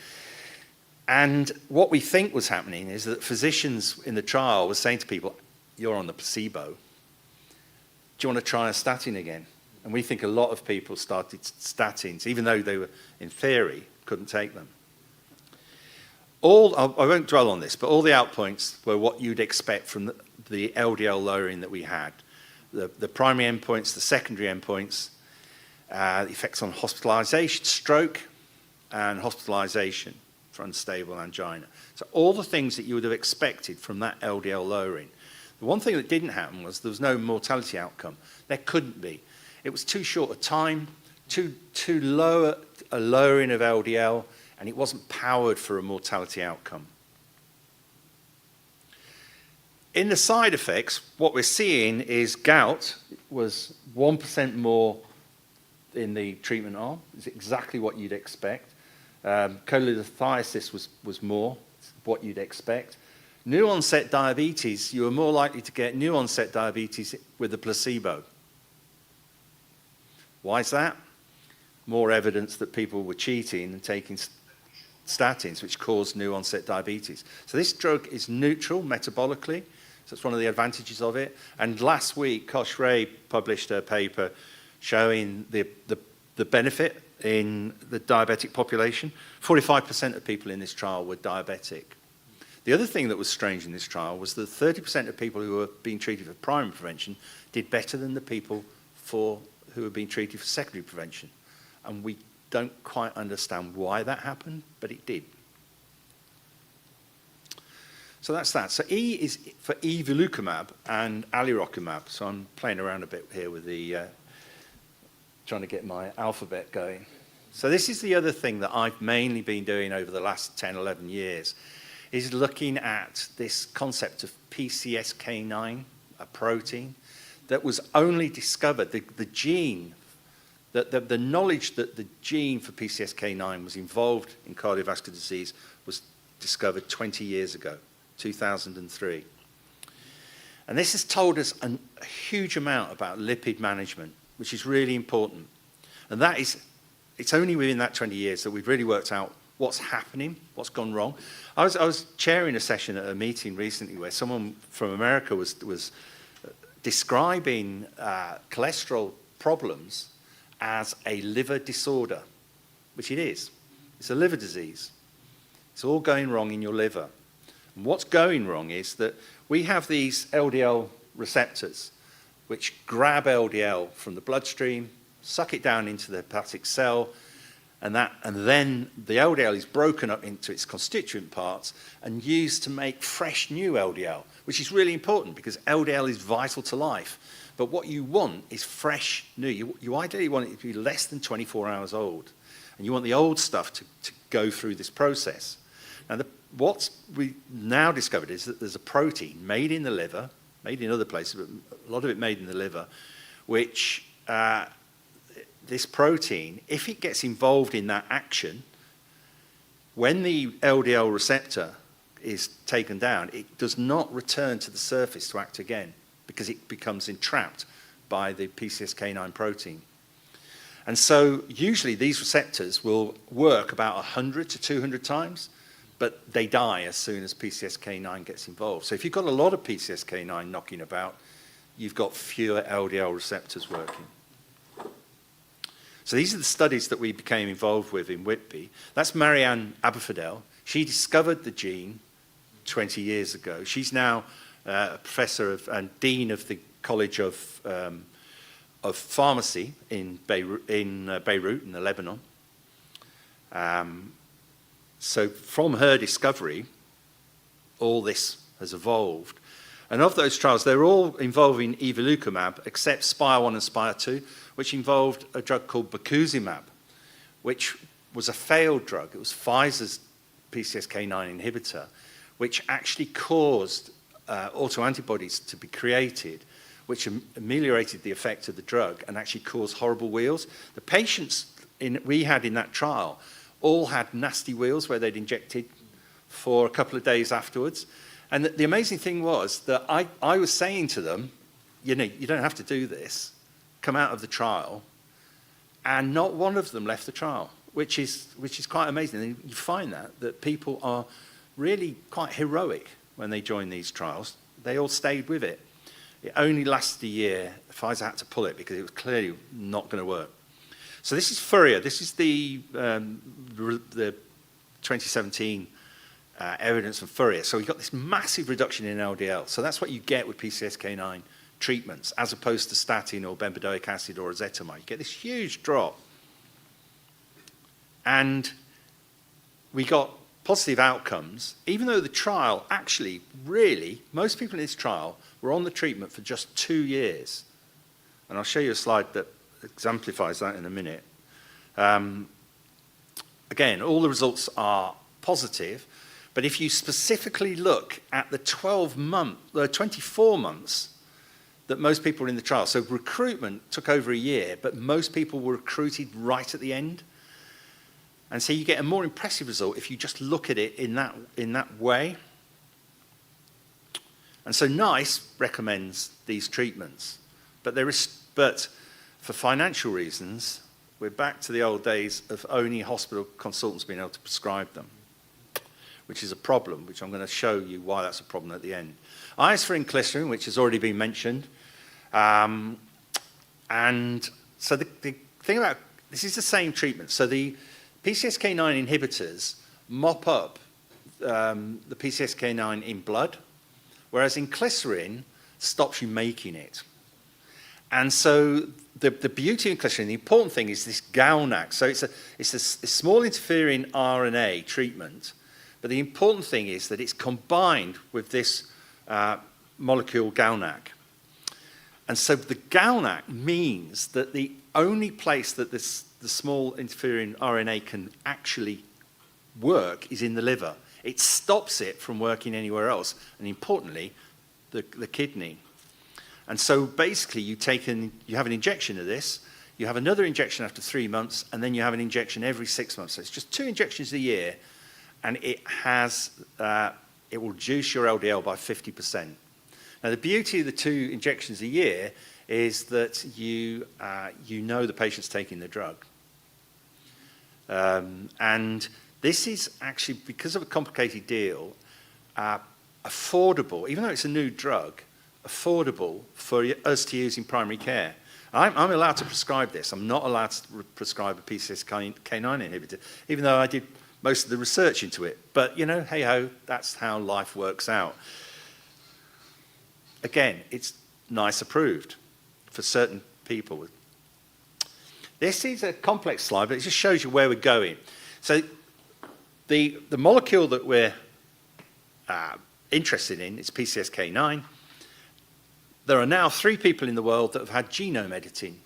And what we think was happening is that physicians in the trial were saying to people, you're on the placebo. Do you want to try a statin again? And we think a lot of people started statins, even though they were, in theory, couldn't take them. I won't dwell on this, but all the outpoints were what you'd expect from the LDL lowering that we had. The primary endpoints, the secondary endpoints, the effects on hospitalization, stroke, and hospitalization for unstable angina. So all the things that you would have expected from that LDL lowering. The one thing that didn't happen was there was no mortality outcome. There couldn't be. It was too short a time, too low a lowering of LDL, and it wasn't powered for a mortality outcome. In the side effects, what we're seeing is gout was 1% more in the treatment arm. It's exactly what you'd expect. Cholelithiasis was more, what you'd expect. New onset diabetes, you were more likely to get new onset diabetes with the placebo. Why is that? More evidence that people were cheating and taking statins, which caused new onset diabetes. So this drug is neutral metabolically, so it's one of the advantages of it. And last week, Kosh Ray published a paper showing the benefit in the diabetic population. 45% of people in this trial were diabetic. The other thing that was strange in this trial was that 30% of people who were being treated for primary prevention did better than the people who were being treated for secondary prevention. And we don't quite understand why that happened, but it did. So that's that. So E is for evolocumab and alirocumab. So I'm playing around a bit here with trying to get my alphabet going. So this is the other thing that I've mainly been doing over the last 10, 11 years, is looking at this concept of PCSK9, a protein that was only discovered, the gene, the knowledge that the gene for PCSK9 was involved in cardiovascular disease was discovered 20 years ago, 2003. And this has told us a huge amount about lipid management which is really important. And that is, it's only within that 20 years that we've really worked out what's happening, what's gone wrong. I was chairing a session at a meeting recently where someone from America was describing cholesterol problems as a liver disorder, which it is. It's a liver disease. It's all going wrong in your liver. And what's going wrong is that we have these LDL receptors which grab LDL from the bloodstream, suck it down into the hepatic cell, and then the LDL is broken up into its constituent parts and used to make fresh new LDL, which is really important because LDL is vital to life. But what you want is fresh new. You ideally want it to be less than 24 hours old. And you want the old stuff to go through this process. Now, what we now discovered is that there's a protein made in the liver, made in other places, but a lot of it made in the liver, which this protein, if it gets involved in that action, when the LDL receptor is taken down, it does not return to the surface to act again because it becomes entrapped by the PCSK9 protein. And so usually these receptors will work about 100 to 200 times, but they die as soon as PCSK9 gets involved. So if you've got a lot of PCSK9 knocking about, you've got fewer LDL receptors working. So these are the studies that we became involved with in Whitby. That's Marianne Aberfidel. She discovered the gene 20 years ago. She's now a professor and dean of the College of Pharmacy in Beirut, in Lebanon. So from her discovery, all this has evolved. And of those trials, they're all involving evolocumab, except SPIRE-1 and SPIRE-2, which involved a drug called bacuzumab, which was a failed drug. It was Pfizer's PCSK9 inhibitor, which actually caused autoantibodies to be created, which ameliorated the effect of the drug and actually caused horrible wheals. The patients we had in that trial all had nasty wheals where they'd injected for a couple of days afterwards. And the amazing thing was that I was saying to them, you know, you don't have to do this. Come out of the trial. And not one of them left the trial, which is quite amazing. And you find that people are really quite heroic when they join these trials. They all stayed with it. It only lasted a year. Pfizer had to pull it because it was clearly not going to work. So this is FURIA. This is the 2017 evidence from FURIA. So we got this massive reduction in LDL. So that's what you get with PCSK9 treatments, as opposed to statin or bempedoic acid or ezetimibe. You get this huge drop. And we got positive outcomes, even though the trial actually, really, most people in this trial were on the treatment for just 2 years. And I'll show you a slide that exemplifies that in a minute. Again, all the results are positive, but if you specifically look at the 24 months that most people were in the trial, so recruitment took over a year, but most people were recruited right at the end. And so you get a more impressive result if you just look at it in that way. And so NICE recommends these treatments, but for financial reasons, we're back to the old days of only hospital consultants being able to prescribe them, which is a problem, which I'm going to show you why that's a problem at the end. I for inclisiran, which has already been mentioned. And so the thing about, this is the same treatment. So the PCSK9 inhibitors mop up the PCSK9 in blood, whereas inclisiran stops you making it. And so the beauty of inclisiran, the important thing is this GalNAc. So it's a small interfering RNA treatment, but the important thing is that it's combined with this molecule GalNAc. And so the GalNAc means that the only place that the small interfering RNA can actually work is in the liver. It stops it from working anywhere else, and importantly, the kidney. And so basically you have an injection of this, you have another injection after 3 months, and then you have an injection every 6 months. So it's just 2 injections a year, and it will reduce your LDL by 50%. Now the beauty of the 2 injections a year is that you know the patient's taking the drug. And this is actually, because of a complicated deal, affordable, even though it's a new drug, affordable for us to use in primary care. I'm allowed to prescribe this. I'm not allowed to prescribe a PCSK9 inhibitor, even though I did most of the research into it. But, you know, hey-ho, that's how life works out. Again, it's NICE approved for certain people. This is a complex slide, but it just shows you where we're going. So the molecule that we're interested in is PCSK9. There are now 3 people in the world that have had genome editing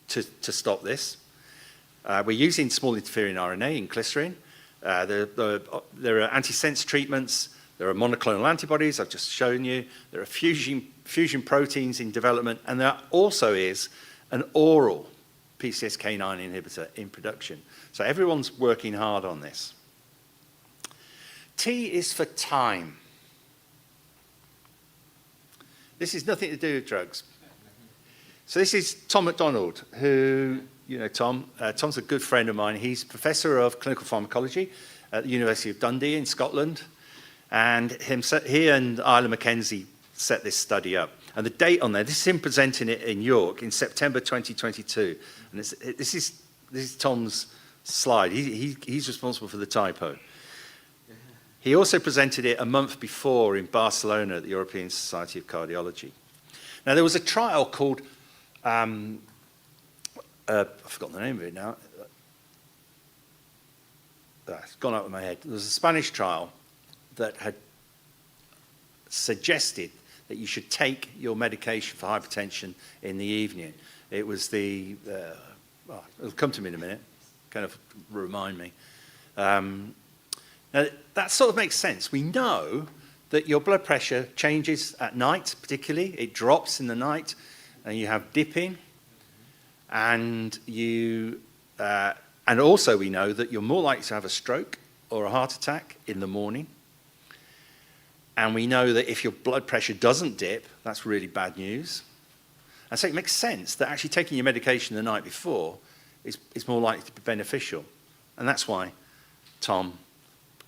to stop this. We're using small interfering RNA, inclisiran. There are antisense treatments. There are monoclonal antibodies, I've just shown you. There are fusion proteins in development. And there also is an oral PCSK9 inhibitor in production. So everyone's working hard on this. T is for time. This is nothing to do with drugs. So this is Tom MacDonald, who, you know, Tom's a good friend of mine. He's professor of clinical pharmacology at the University of Dundee in Scotland. And he and Isla Mackenzie set this study up. And the date on there, this is him presenting it in York in September 2022. And this is Tom's slide. He's responsible for the typo. He also presented it a month before in Barcelona at the European Society of Cardiology. Now, there was a trial called, I've forgotten the name of it now. It's gone out of my head. There was a Spanish trial that had suggested that you should take your medication for hypertension in the evening. It was it'll come to me in a minute, kind of remind me. Now, that sort of makes sense. We know that your blood pressure changes at night, particularly. It drops in the night, and you have dipping. And and also we know that you're more likely to have a stroke or a heart attack in the morning. And we know that if your blood pressure doesn't dip, that's really bad news. And so it makes sense that actually taking your medication the night before is more likely to be beneficial. And that's why Tom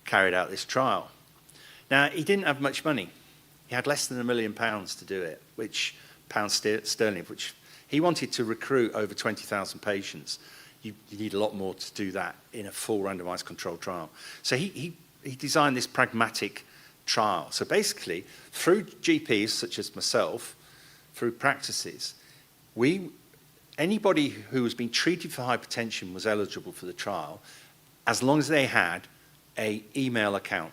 carried out this trial. Now, he didn't have much money. He had less than £1 million to do it, pounds sterling, which he wanted to recruit over 20,000 patients. You need a lot more to do that in a full randomized controlled trial. So he designed this pragmatic trial. So basically, through GPs such as myself, through practices, anybody who was being treated for hypertension was eligible for the trial as long as they had an email account.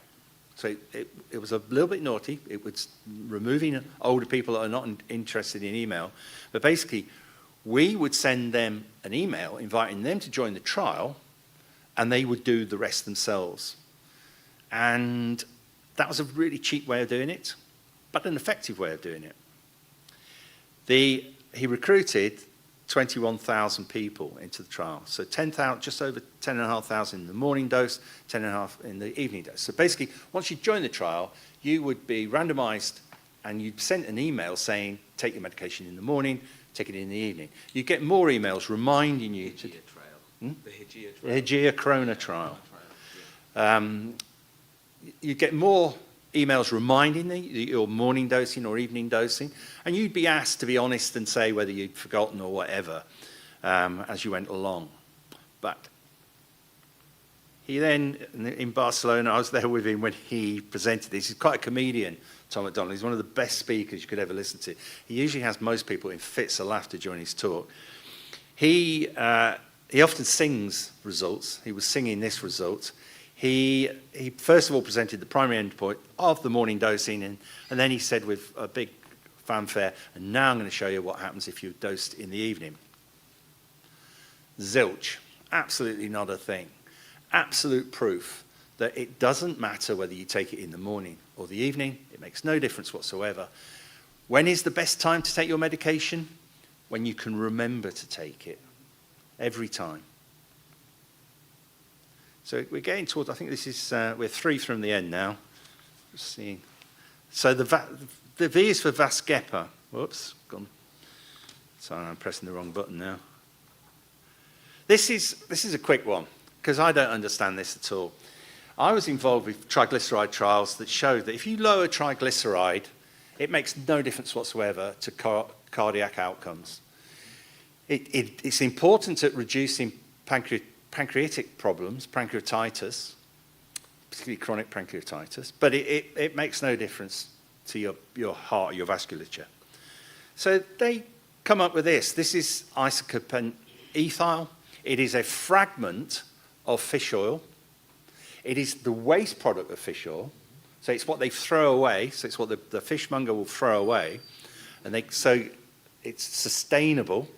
So it was a little bit naughty. It was removing older people that are not interested in email. But basically, we would send them an email inviting them to join the trial, and they would do the rest themselves. And that was a really cheap way of doing it, but an effective way of doing it. He recruited 21,000 people into the trial. So 10,000, just over 10,500 in the morning dose, 10,500 in the evening dose. So basically, once you join the trial, you would be randomized and you'd send an email saying, take your medication in the morning, take it in the evening. You get more emails reminding you to...
The Hygieia trial.
The Hygieia Corona trial. You get more emails reminding you that you're morning dosing or evening dosing, and you'd be asked to be honest and say whether you'd forgotten or whatever as you went along. But he then, in Barcelona, I was there with him when he presented this. He's quite a comedian, Tom MacDonald. He's one of the best speakers you could ever listen to. He usually has most people in fits of laughter during his talk. He often sings results. He was singing this result. He first of all presented the primary endpoint of the morning dosing, and then he said with a big fanfare, and now I'm going to show you what happens if you dosed in the evening. Zilch, absolutely not a thing. Absolute proof that it doesn't matter whether you take it in the morning or the evening. It makes no difference whatsoever. When is the best time to take your medication? When you can remember to take it. Every time. So we're getting towards, I think this is, we're 3 from the end now. Just seeing. So the V is for Vascepa. Whoops, gone. Sorry, I'm pressing the wrong button now. This is a quick one, because I don't understand this at all. I was involved with triglyceride trials that showed that if you lower triglyceride, it makes no difference whatsoever to cardiac outcomes. It's important at reducing pancreatic problems, pancreatitis, particularly chronic pancreatitis, but it makes no difference to your heart, your vasculature. So they come up with this. This is isocopen ethyl. It is a fragment of fish oil. It is the waste product of fish oil. So it's what they throw away. So it's what the fishmonger will throw away. And so it's sustainable.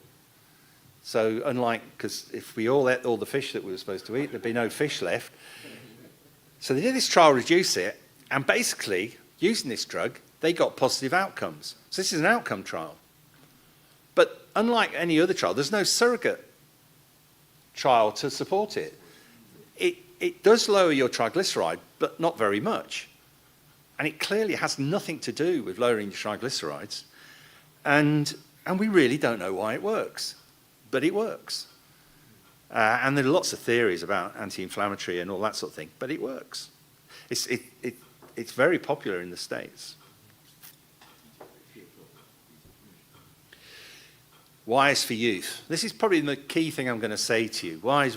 So unlike, because if we all ate all the fish that we were supposed to eat, there'd be no fish left. So they did this trial, reduce it, and basically, using this drug, they got positive outcomes. So this is an outcome trial. But unlike any other trial, there's no surrogate trial to support it. It does lower your triglyceride, but not very much. And it clearly has nothing to do with lowering your triglycerides. And we really don't know why it works, but it works. And there are lots of theories about anti-inflammatory and all that sort of thing, but it works. It's very popular in the States. Why is for youth? This is probably the key thing I'm going to say to you. Why is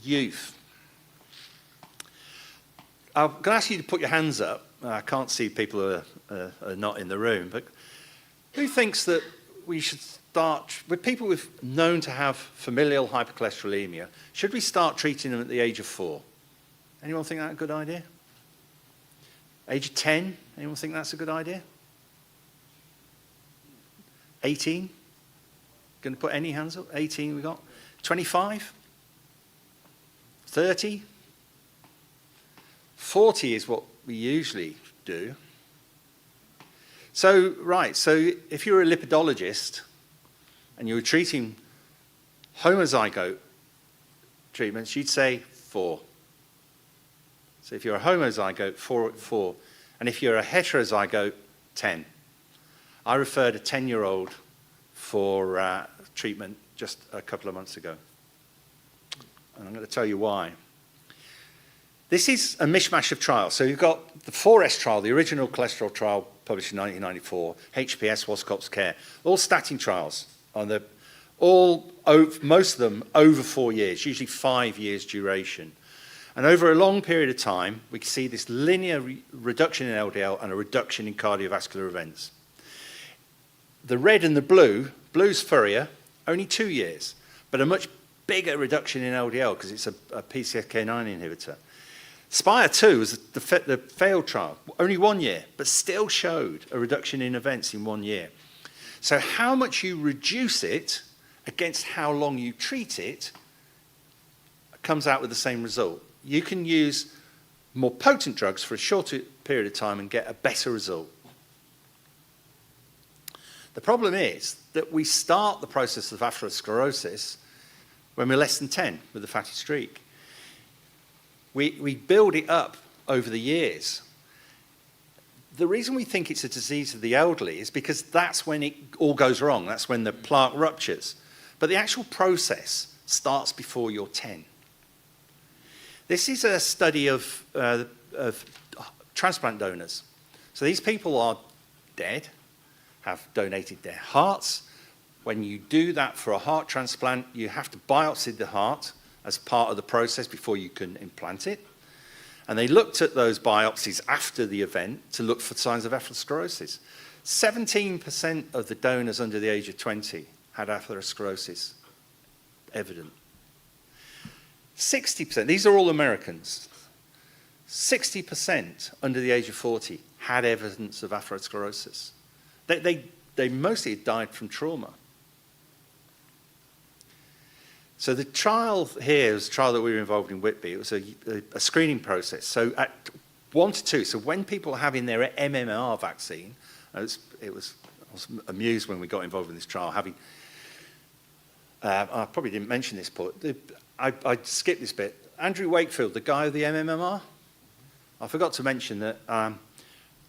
youth? I'm going to ask you to put your hands up. I can't see people who are not in the room, but who thinks that we should start, with people known to have familial hypercholesterolemia, should we start treating them at the age of 4? Anyone think that's a good idea? Age of 10? Anyone think that's a good idea? 18? Going to put any hands up? 18 we got? 25? 30? 40 is what we usually do. So, right, so if you're a lipidologist and you were treating homozygote treatments, you'd say 4. So if you're a homozygote, 4. And if you're a heterozygote, 10. I referred a 10-year-old for treatment just a couple of months ago. And I'm going to tell you why. This is a mishmash of trials. So you've got the 4S trial, the original cholesterol trial published in 1994, HPS, Wascop's Care, all statin trials, most of them over 4 years, usually 5 years duration. And over a long period of time, we can see this linear reduction in LDL and a reduction in cardiovascular events. The red and the blue's Fourier, only 2 years, but a much bigger reduction in LDL because it's a PCSK9 inhibitor. SPIRE 2 was the failed trial, only 1 year, but still showed a reduction in events in 1 year. So how much you reduce it against how long you treat it comes out with the same result. You can use more potent drugs for a shorter period of time and get a better result. The problem is that we start the process of atherosclerosis when we're less than 10 with a fatty streak. We build it up over the years. The reason we think it's a disease of the elderly is because that's when it all goes wrong. That's when the plaque ruptures. But the actual process starts before you're 10. This is a study of transplant donors. So these people are dead, have donated their hearts. When you do that for a heart transplant, you have to biopsy the heart as part of the process before you can implant it. And they looked at those biopsies after the event to look for signs of atherosclerosis. 17% of the donors under the age of 20 had atherosclerosis evident. 60%, these are all Americans, 60% under the age of 40 had evidence of atherosclerosis. They mostly died from trauma. So the trial here was a trial that we were involved in Whitby. It was a screening process. So at 1 to 2, so when people are having their MMR vaccine, I was amused when we got involved in this trial, I probably didn't mention this part. I skipped this bit. Andrew Wakefield, the guy with the MMR, I forgot to mention that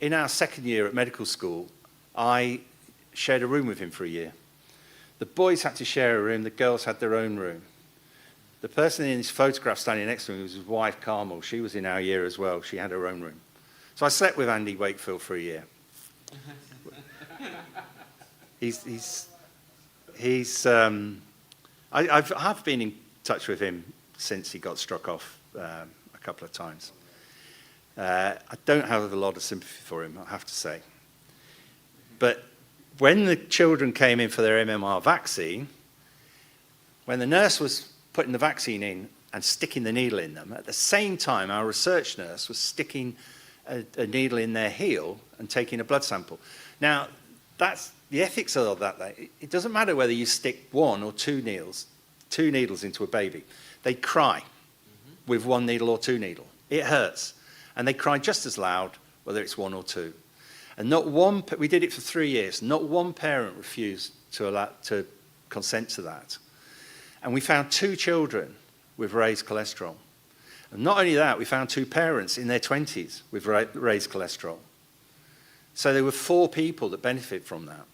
in our second year at medical school, I shared a room with him for a year. The boys had to share a room, the girls had their own room. The person in this photograph standing next to me was his wife, Carmel. She was in our year as well. She had her own room. So I slept with Andy Wakefield for a year. I've been in touch with him since he got struck off a couple of times. I don't have a lot of sympathy for him, I have to say. But when the children came in for their MMR vaccine, when the nurse was putting the vaccine in and sticking the needle in them, at the same time our research nurse was sticking a needle in their heel and taking a blood sample. Now, that's the ethics of that. It doesn't matter whether you stick one or two needles into a baby. They cry with one needle or two needle. It hurts. And they cry just as loud whether it's one or two. And not one, we did it for 3 years, not one parent refused to consent to that. And we found 2 children with raised cholesterol. And not only that, we found 2 parents in their 20s with raised cholesterol. So there were 4 people that benefit from that.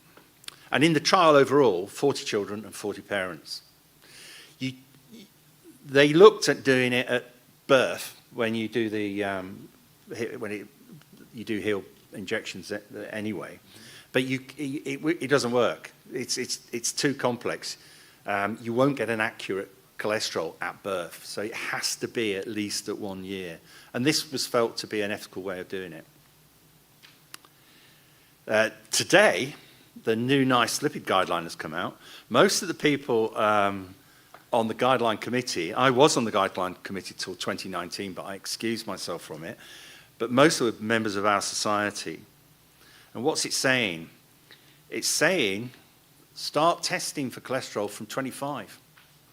And in the trial overall, 40 children and 40 parents. They looked at doing it at birth when you do you do heel injections anyway, but it doesn't work. It's too complex. You won't get an accurate cholesterol at birth, so it has to be at least at 1 year. And this was felt to be an ethical way of doing it. Today, the new NICE lipid guideline has come out. Most of the people on the guideline committee, I was on the guideline committee till 2019, but I excused myself from it. But most of the members of our society. And what's it saying? It's saying start testing for cholesterol from 25,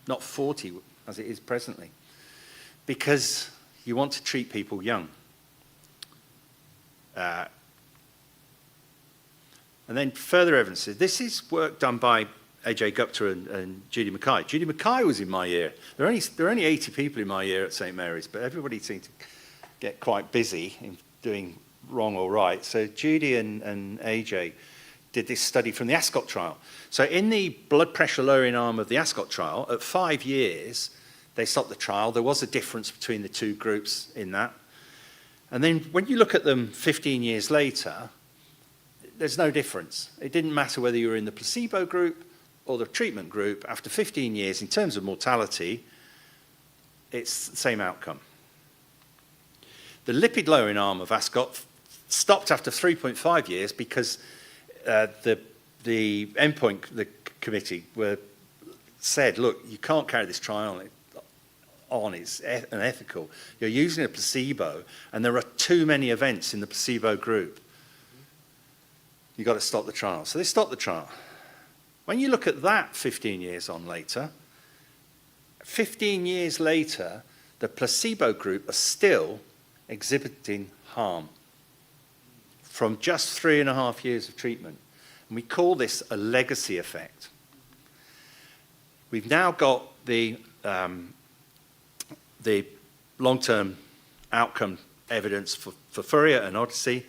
not 40 as it is presently, because you want to treat people young. And then further evidence. This is work done by AJ Gupta and Judy Mackay. Judy Mackay was in my year. There are only 80 people in my year at St. Mary's, but everybody seemed to get quite busy in doing wrong or right. So Judy and AJ did this study from the Ascot trial. So in the blood pressure lowering arm of the Ascot trial, at 5 years, they stopped the trial. There was a difference between the 2 groups in that. And then when you look at them 15 years later, there's no difference. It didn't matter whether you were in the placebo group or the treatment group. After 15 years, in terms of mortality, it's the same outcome. The lipid-lowering arm of Ascot stopped after 3.5 years because the endpoint, the committee, said, look, you can't carry this trial on, it's unethical. You're using a placebo, and there are too many events in the placebo group. You've got to stop the trial. So they stopped the trial. When you look at that 15 years on later, 15 years later, the placebo group are still exhibiting harm from just 3.5 years of treatment. And we call this a legacy effect. We've now got the long-term outcome evidence for FURIA and Odyssey,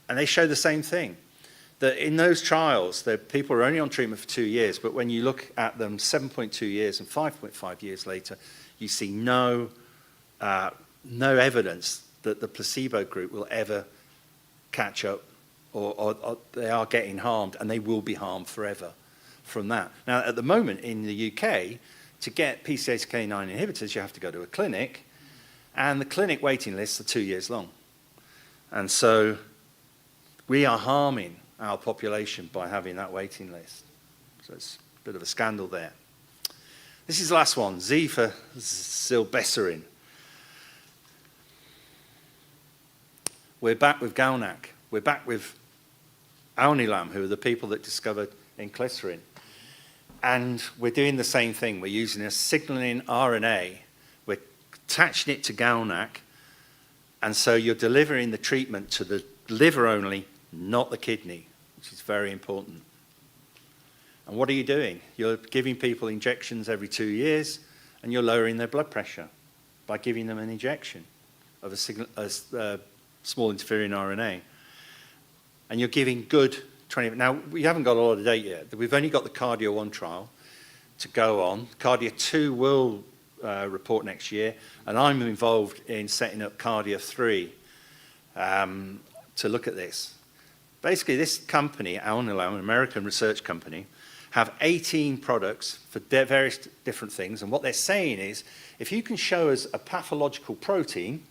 and they show the same thing. That in those trials, the people are only on treatment for 2 years, but when you look at them 7.2 years and 5.5 years later, you see no evidence that the placebo group will ever catch up or they are getting harmed, and they will be harmed forever from that. Now, at the moment in the UK, to get PCSK9 inhibitors, you have to go to a clinic, and the clinic waiting lists are 2 years long. And so we are harming our population by having that waiting list. So it's a bit of a scandal there. This is the last one, Z for zilbesirin. We're back with GalNAc. We're back with Alnilam, who are the people that discovered inclisiran. And we're doing the same thing. We're using a signaling RNA. We're attaching it to GalNAc. And so you're delivering the treatment to the liver only, not the kidney, which is very important. And what are you doing? You're giving people injections every 2 years, and you're lowering their blood pressure by giving them an injection of a small interfering RNA. And you're giving good Now, we haven't got a lot of data yet. We've only got the Cardio 1 trial to go on. Cardio 2 will report next year, and I'm involved in setting up Cardio 3 to look at this. Basically, this company, Alnilo, an American research company, have 18 products for various different things, and what they're saying is, if you can show us a pathological protein,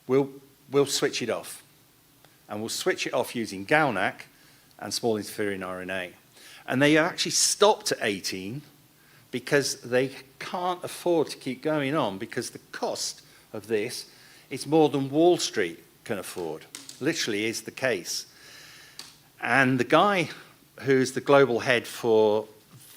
we'll switch it off. And we'll switch it off using GalNAc and small interfering RNA. And they actually stopped at 18 because they can't afford to keep going on because the cost of this is more than Wall Street can afford. Literally is the case. And the guy who's the global head for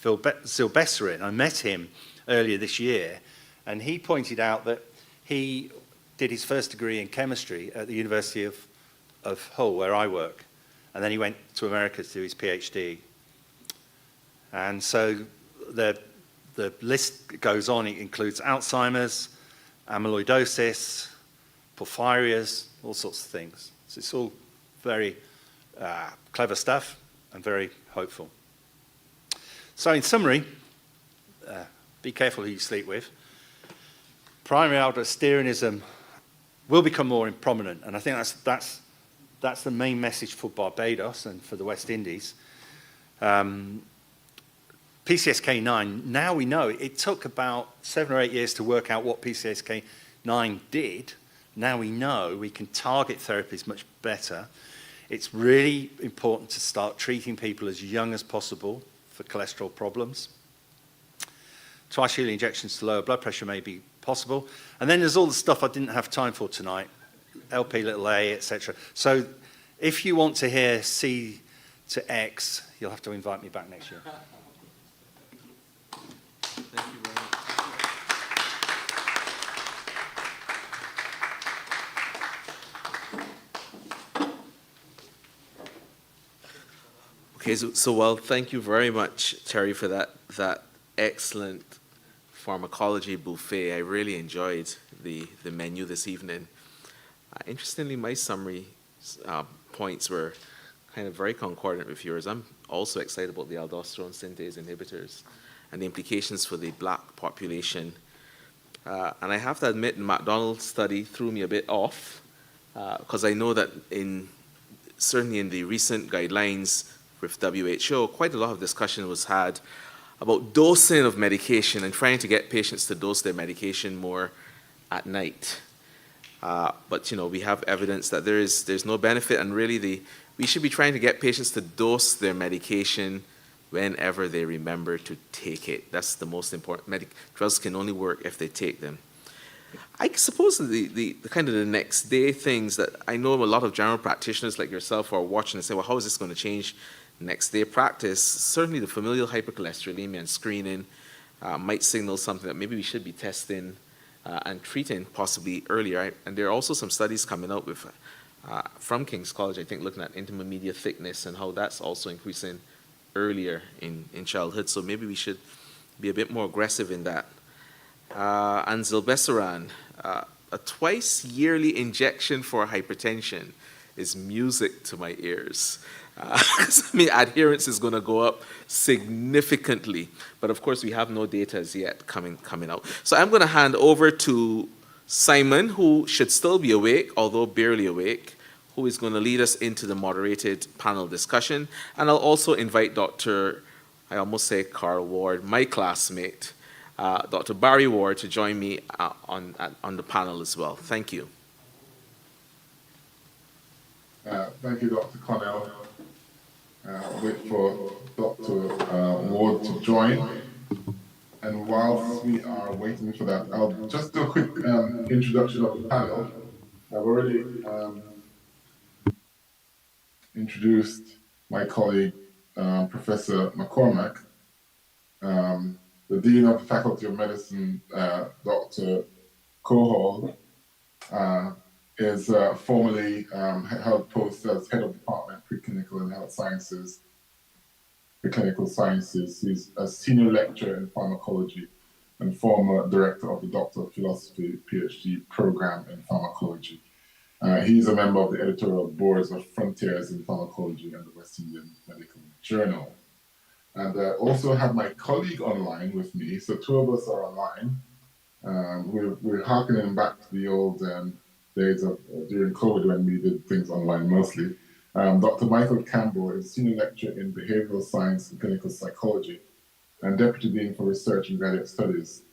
zilebesiran, I met him earlier this year, and he pointed out that he did his first degree in chemistry at the University of Hull, where I work, and then he went to America to do his PhD. And so the list goes on. It includes Alzheimer's, amyloidosis, porphyrias, all sorts of things. So it's all very clever stuff and very hopeful. So in summary, be careful who you sleep with. Primary aldosteronism will become more prominent, and I think that's the main message for Barbados and for the West Indies. PCSK9, now we know, it took about 7 or 8 years to work out what PCSK9 did. Now we know we can target therapies much better. It's really important to start treating people as young as possible for cholesterol problems. Twice-yearly injections to lower blood pressure may be possible. And then there's all the stuff I didn't have time for tonight, Lp(a), etc. So if you want to hear C to X, you'll have to invite me back next year.
Thank you very much. Okay, so well, thank you very much, Terry, for that excellent pharmacology buffet. I really enjoyed the menu this evening. Interestingly, my summary points were kind of very concordant with yours. I'm also excited about the aldosterone synthase inhibitors and the implications for the black population. And I have to admit, the McDonald study threw me a bit off because I know that certainly in the recent guidelines with WHO, quite a lot of discussion was had about dosing of medication and trying to get patients to dose their medication more at night. But we have evidence that there's no benefit, and really we should be trying to get patients to dose their medication whenever they remember to take it. That's the most important. Drugs can only work if they take them. I suppose the kind of the next day things that I know a lot of general practitioners like yourself are watching and say, well, how is this going to change next day practice? Certainly the familial hypercholesterolemia and screening might signal something that maybe we should be testing and treating possibly earlier. And there are also some studies coming out with from King's College, I think, looking at intima media thickness and how that's also increasing earlier in childhood. So maybe we should be a bit more aggressive in that. And zilebesiran, a twice-yearly injection for hypertension is music to my ears. Adherence is going to go up significantly. But of course, we have no data as yet coming out. So I'm going to hand over to Simon, who should still be awake, although barely awake, who is going to lead us into the moderated panel discussion. And I'll also invite Dr. I almost say Carl Ward, my classmate, Dr. Barry Ward, to join me on the panel as well. Thank you.
Thank you, Dr. Connell. Wait for Dr. Ward to join. And whilst we are waiting for that, I'll just do a quick introduction of the panel. I've already introduced my colleague, Professor McCormack. The Dean of the Faculty of Medicine, Dr. Cohol, is formerly held post as Head of Department Preclinical and Health Sciences, Preclinical Sciences. He's a Senior Lecturer in Pharmacology and former Director of the Doctor of Philosophy PhD Program in Pharmacology. He's a member of the editorial boards of Frontiers in Pharmacology and the West Indian Medical Journal. And I also have my colleague online with me, so two of us are online. We're harkening back to the old days of during COVID when we did things online mostly. Dr. Michael Campbell is Senior Lecturer in Behavioral Science and Clinical Psychology and Deputy Dean for Research and Graduate Studies.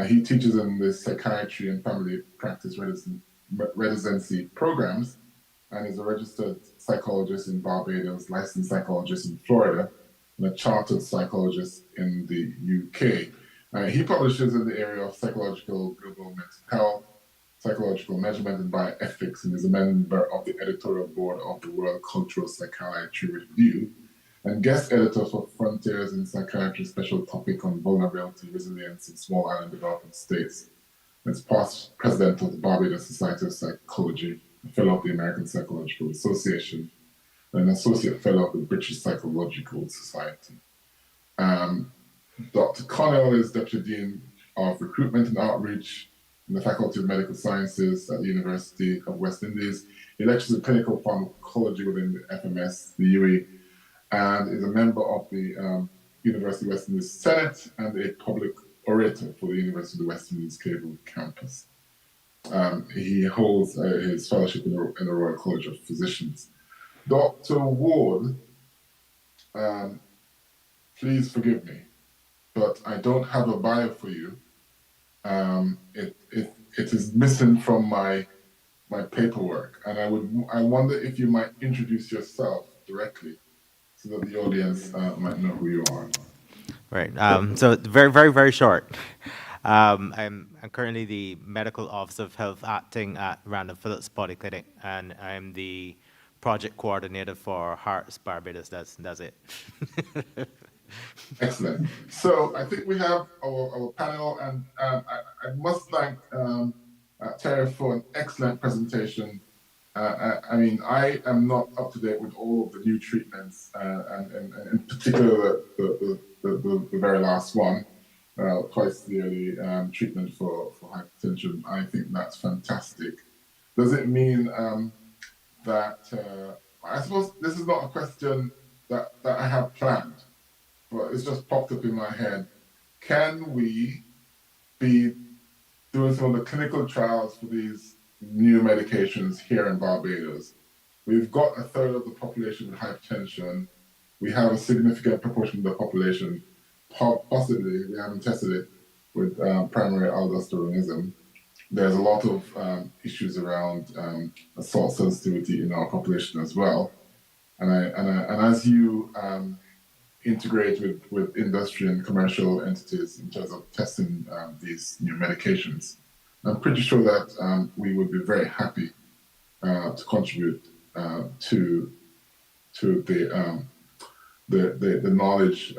He teaches in the Psychiatry and Family Practice Residency programs and is a registered psychologist in Barbados, licensed psychologist in Florida, and a chartered psychologist in the UK. He publishes in the area of psychological global mental health, psychological measurement, and bioethics, and is a member of the editorial board of the World Cultural Psychiatry Review, and guest editor for Frontiers in Psychiatry special topic on vulnerability, resilience in small island developing states. And is past president of the Barbados Society of Psychology, a fellow of the American Psychological Association, and an associate fellow of the British Psychological Society. Dr. Connell is Deputy Dean of Recruitment and Outreach in the Faculty of Medical Sciences at the University of West Indies. He lectures in clinical pharmacology within the FMS, the UE, and is a member of the University of West Indies Senate and a public orator for the University of the West Indies Cable Campus. He holds his fellowship in the Royal College of Physicians. Dr. Ward, please forgive me, but I don't have a bio for you. It is missing from my paperwork, and I wonder if you might introduce yourself directly so that the audience might know who you are.
Right. So very, very, very short. I'm currently the medical officer of health acting at Random Phillips Polyclinic, and I'm the project coordinator for Hearts Barbados. That's it.
Excellent. So I think we have our panel, and I must thank Terry for an excellent presentation. I mean, I am not up to date with all of the new treatments, and in particular the very last one, twice yearly treatment for hypertension. I think that's fantastic. Does it mean that I suppose this is not a question that I have planned, but it's just popped up in my head. Can we be doing some of the clinical trials for these new medications here in Barbados? We've got a third of the population with hypertension. We have a significant proportion of the population, possibly, we haven't tested it, with primary aldosteronism. There's a lot of issues around salt sensitivity in our population as well. And as you integrate with industry and commercial entities in terms of testing these new medications, I'm pretty sure that we would be very happy to contribute to the knowledge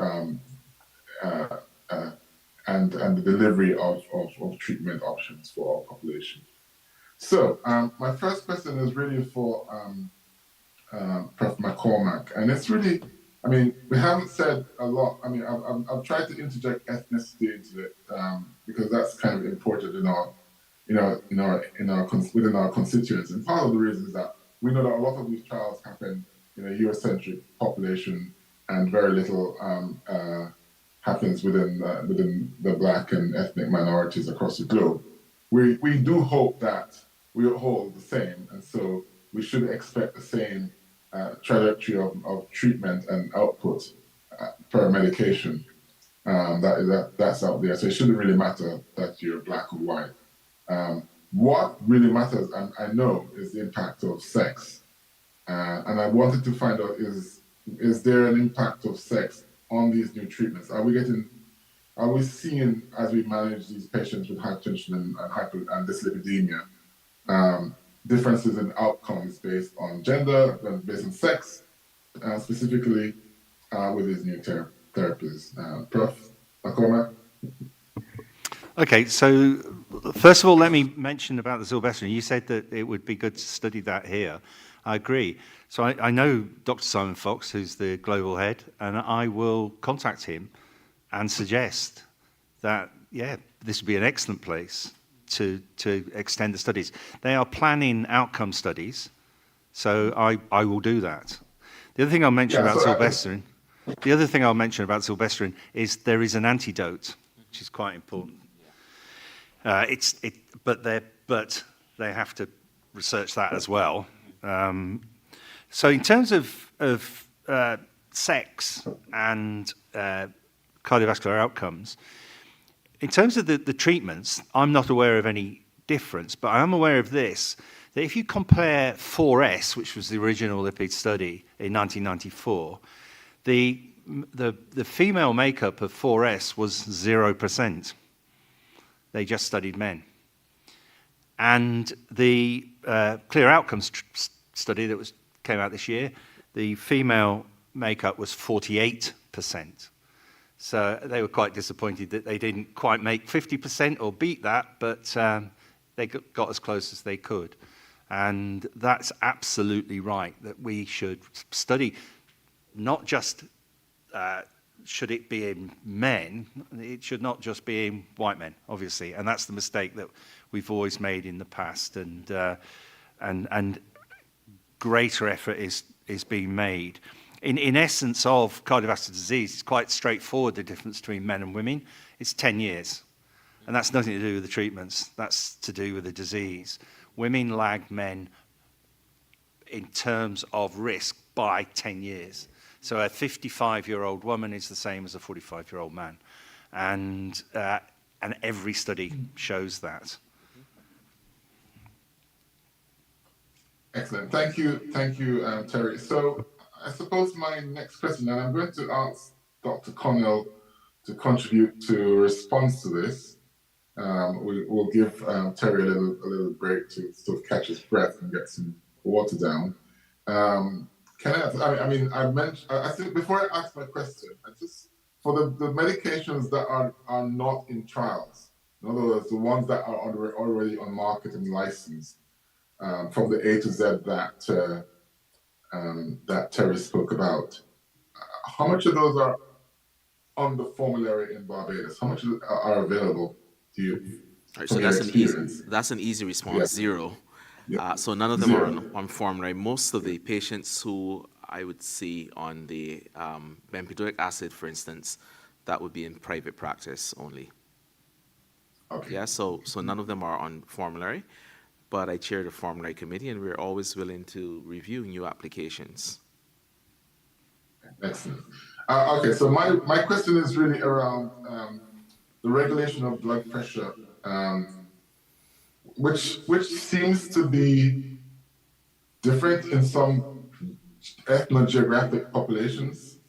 and the delivery of treatment options for our population. So my first question is really for Prof. McCormack, and it's really, I mean, we haven't said a lot. I mean, I've tried to interject ethnicity into it because that's kind of important within our constituents. And part of the reason is that we know that a lot of these trials happen in a Eurocentric population, and very little happens within the Black and ethnic minorities across the globe. We do hope that we hold the same, and so we should expect the same trajectory of treatment and output per medication that's out there. So it shouldn't really matter that you're Black or white. What really matters, and I know, is the impact of sex. And I wanted to find out, is there an impact of sex on these new treatments? Are we seeing, as we manage these patients with hypertension and dyslipidemia, differences in outcomes based on gender, based on sex, specifically with these new therapies? Prof. McCormack?
Okay, so first of all, let me mention about the zilebesiran. You said that it would be good to study that here. I agree. So I know Dr. Simon Fox, who's the global head, and I will contact him and suggest that, yeah, this would be an excellent place to extend the studies. They are planning outcome studies, so I will do that. The other thing I'll mention about zilebesiran, is there is an antidote, which is quite important. But they have to research that as well. So in terms of sex and cardiovascular outcomes, in terms of the treatments, I'm not aware of any difference, but I am aware of this, that if you compare 4S, which was the original lipid study in 1994, the female makeup of 4S was 0%. They just studied men. And the Clear Outcomes study that came out this year, the female makeup was 48%. So they were quite disappointed that they didn't quite make 50% or beat that, but they got as close as they could. And that's absolutely right, that we should study not just should it be in men, it should not just be in white men, obviously. And that's the mistake that we've always made in the past, and greater effort is being made. In essence of cardiovascular disease, it's quite straightforward, the difference between men and women. It's 10 years. And that's nothing to do with the treatments. That's to do with the disease. Women lag men in terms of risk by 10 years. So a 55-year-old woman is the same as a 45-year-old man. And every study shows that.
Excellent. Thank you, Terry. So I suppose my next question, and I'm going to ask Dr. Connell to contribute to a response to this. We'll give Terry a little break to sort of catch his breath and get some water down. I think before I ask my question, for the medications that are not in trials, in other words, the ones that are already on market and licensed, from the A to Z that Terry spoke about, how much of those are on the formulary in Barbados? How much are available to you?
All right, so that's an easy response,
Yeah.
0.
Yeah.
So none of them
0.
are on formulary. Most of the patients who I would see on the bempedoic acid, for instance, that would be in private practice only.
Okay.
Yeah, so none of them are on formulary, but I chair the formulary committee, and we're always willing to review new applications.
Excellent. Okay, so my question is really around the regulation of blood pressure, which seems to be different in some ethno-geographic populations,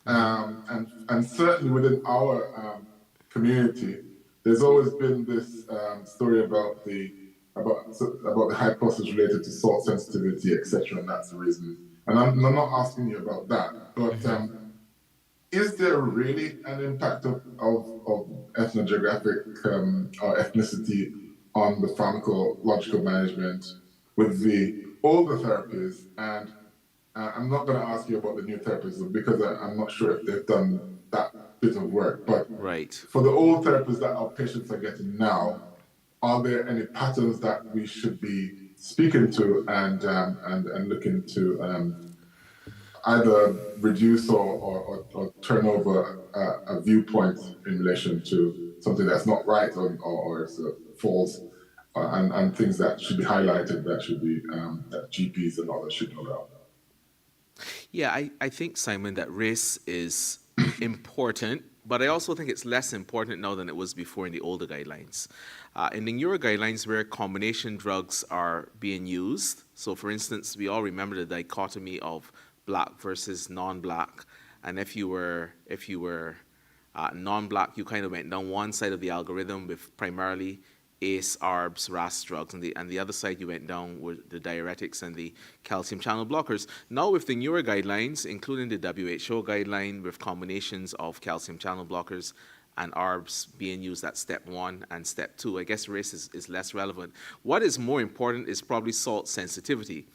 and certainly within our community, there's always been this story about the hypothesis related to salt sensitivity, etc., and that's the reason. And I'm not asking you about that, but is there really an impact of ethno-geographic or ethnicity on the pharmacological management with the older therapies? And I'm not going to ask you about the new therapies because I'm not sure if they've done that bit of work. But
Right.
for the old therapies that our patients are getting now, are there any patterns that we should be speaking to and looking to either reduce or turn over a viewpoint in relation to something that's not right or is false, and things that should be highlighted, that should be that GPs and others should know about?
Yeah, I think, Simon, that race is important, but I also think it's less important now than it was before in the older guidelines. In the newer guidelines where combination drugs are being used, so for instance, we all remember the dichotomy of black versus non-black, and if you were non-black, you kind of went down one side of the algorithm with primarily ACE, ARBs, RAS drugs, and the other side you went down with the diuretics and the calcium channel blockers. Now with the newer guidelines, including the WHO guideline with combinations of calcium channel blockers and ARBs being used at step 1 and step 2, I guess race is less relevant. What is more important is probably salt sensitivity.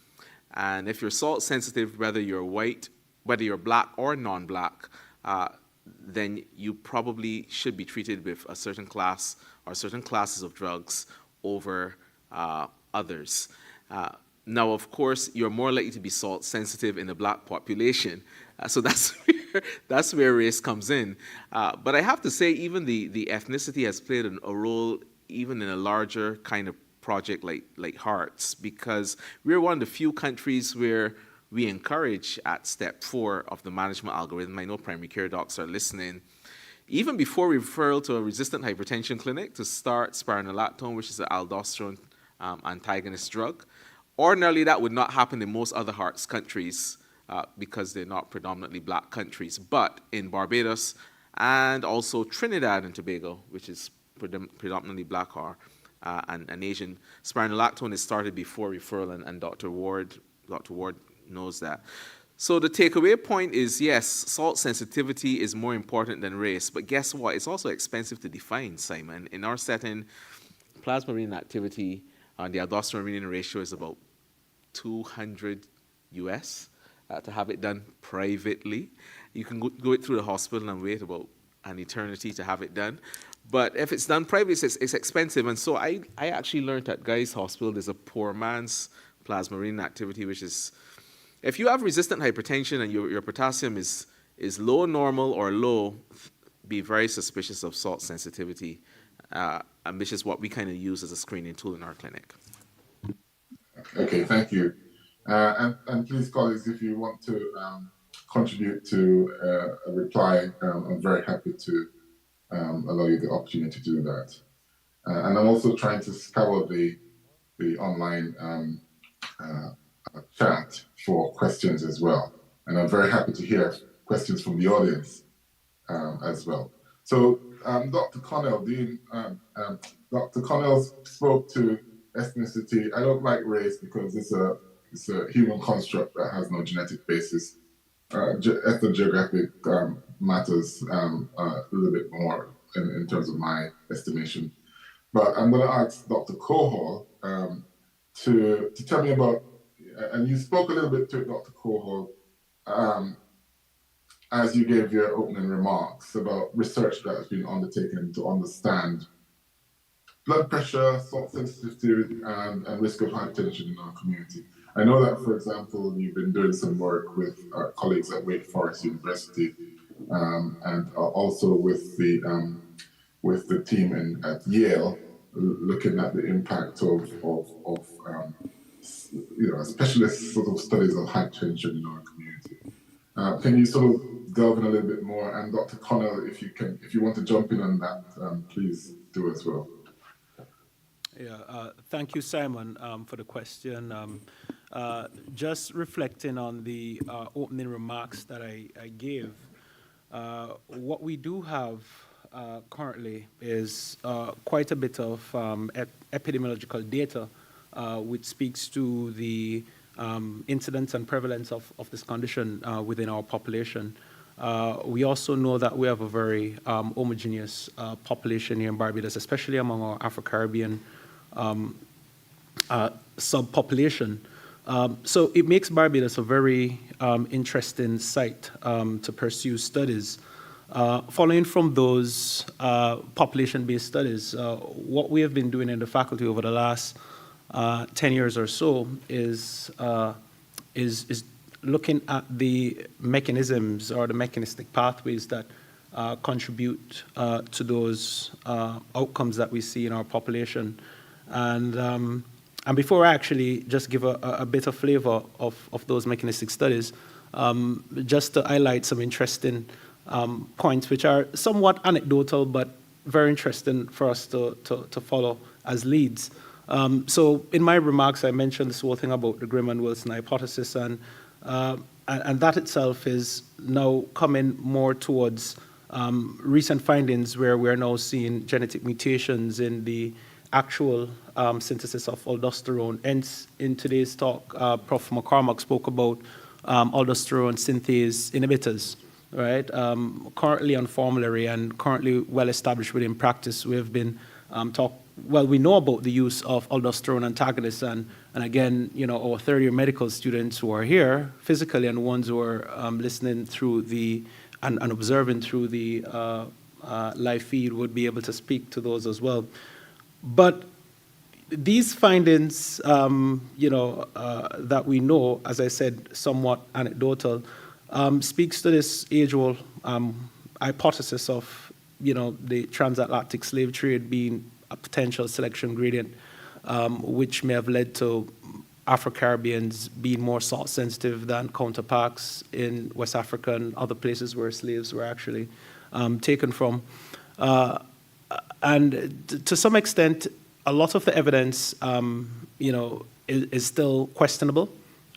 And if you're salt sensitive, whether you're white, whether you're black or non-black, then you probably should be treated with a certain class or certain classes of drugs over others. Now, of course, you're more likely to be salt sensitive in the black population. So that's where race comes in. But I have to say, even the ethnicity has played a role even in a larger kind of project like HEARTS, because we're one of the few countries where we encourage at step 4 of the management algorithm. I know primary care docs are listening. Even before referral to a resistant hypertension clinic, to start spironolactone, which is an aldosterone antagonist drug. Ordinarily, that would not happen in most other HEARTS countries because they're not predominantly black countries. But in Barbados and also Trinidad and Tobago, which is predominantly black and Asian, spironolactone is started before referral, and Dr. Ward knows that. So the takeaway point is, yes, salt sensitivity is more important than race, but guess what? It's also expensive to define, Simon. In our setting, plasma renin activity the aldosterone renin ratio is about 200 US to have it done privately. You can go it through the hospital and wait about an eternity to have it done. But if it's done privately, it's expensive. And so I actually learned at Guy's Hospital there's a poor man's plasma renin activity, which is, if you have resistant hypertension and your potassium is low, normal, or low, be very suspicious of salt sensitivity. And which is what we kind of use as a screening tool in our clinic.
Okay, thank you. And please, colleagues, if you want to contribute to a reply, I'm very happy to allow you the opportunity to do that. And I'm also trying to scour the online chat for questions as well. And I'm very happy to hear questions from the audience as well. So, Dr. Connell, Dr. Connell spoke to ethnicity. I don't like race because it's a human construct that has no genetic basis. Ethnogeographic matters a little bit more in terms of my estimation. But I'm going to ask Dr. Cohol to tell me about, and you spoke a little bit to it, Dr. Cohol, as you gave your opening remarks about research that has been undertaken to understand blood pressure, salt sensitivity, and risk of hypertension in our community. I know that, for example, you've been doing some work with colleagues at Wake Forest University and also with the team at Yale, looking at the impact of specialist sort of studies of hypertension in our community. Can you sort of delve in a little bit more? And Dr. Connell, if you want to jump in on that, please do as well.
Yeah, thank you, Simon, for the question. Just reflecting on the opening remarks that I gave, what we do have currently is quite a bit of epidemiological data which speaks to the incidence and prevalence of this condition within our population. We also know that we have a very homogeneous population here in Barbados, especially among our Afro-Caribbean subpopulation. So it makes Barbados a very interesting site to pursue studies. Following from those population-based studies, what we have been doing in the faculty over the last 10 years or so is looking at the mechanisms or the mechanistic pathways that contribute to those outcomes that we see in our population. And before I actually just give a bit of flavor of those mechanistic studies, just to highlight some interesting points which are somewhat anecdotal but very interesting for us to follow as leads. So in my remarks, I mentioned this whole thing about the Grimm-Wilson hypothesis, and that itself is now coming more towards recent findings where we're now seeing genetic mutations in the actual synthesis of aldosterone. Hence, in today's talk, Prof. McCormack spoke about aldosterone synthase inhibitors, right? Currently on formulary and currently well established within practice, we have been we know about the use of aldosterone antagonists, and again, you know, our third-year medical students who are here physically and ones who are listening through and observing through the live feed would be able to speak to those as well. But these findings, that we know, as I said, somewhat anecdotal, speaks to this age-old hypothesis of, the transatlantic slave trade being a potential selection gradient, which may have led to Afro-Caribbeans being more salt-sensitive than counterparts in West Africa and other places where slaves were actually taken from. And to some extent, a lot of the evidence, is still questionable,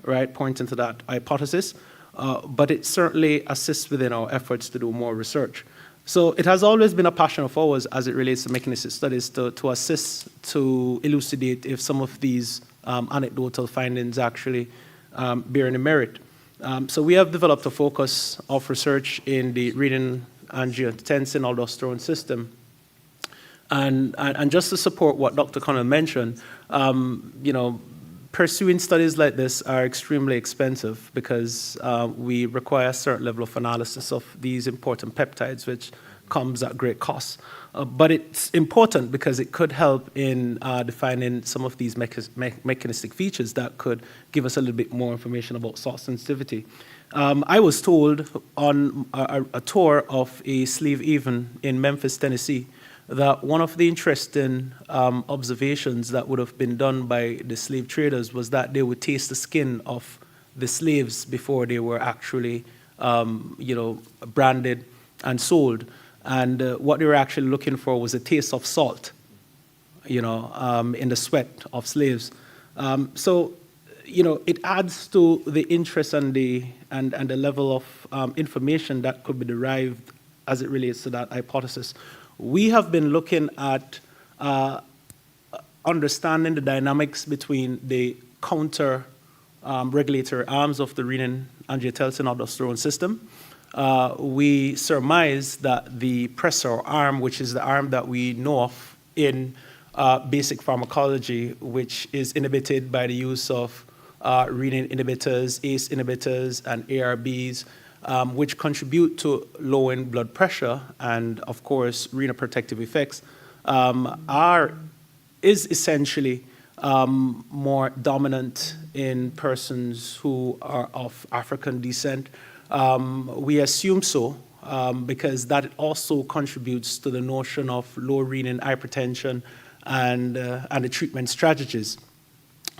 right, pointing to that hypothesis. But it certainly assists within our efforts to do more research. So it has always been a passion of ours as it relates to mechanistic studies to assist, to elucidate if some of these anecdotal findings actually bear any merit. So we have developed a focus of research in the renin-angiotensin-aldosterone system. And just to support what Dr. Connell mentioned, pursuing studies like this are extremely expensive because we require a certain level of analysis of these important peptides, which comes at great cost. But it's important because it could help in defining some of these mechanistic features that could give us a little bit more information about salt sensitivity. I was told on a tour of a slave haven in Memphis, Tennessee, that one of the interesting observations that would have been done by the slave traders was that they would taste the skin of the slaves before they were actually, branded and sold. And what they were actually looking for was a taste of salt, in the sweat of slaves. So, it adds to the interest and the level of information that could be derived as it relates to that hypothesis. We have been looking at understanding the dynamics between the counter regulatory arms of the renin-angiotensin-aldosterone system. We surmise that the pressor arm, which is the arm that we know of in basic pharmacology, which is inhibited by the use of renin inhibitors, ACE inhibitors, and ARBs, which contribute to lowering blood pressure and, of course, renoprotective effects, is essentially more dominant in persons who are of African descent. We assume so because that also contributes to the notion of low renin hypertension and the treatment strategies.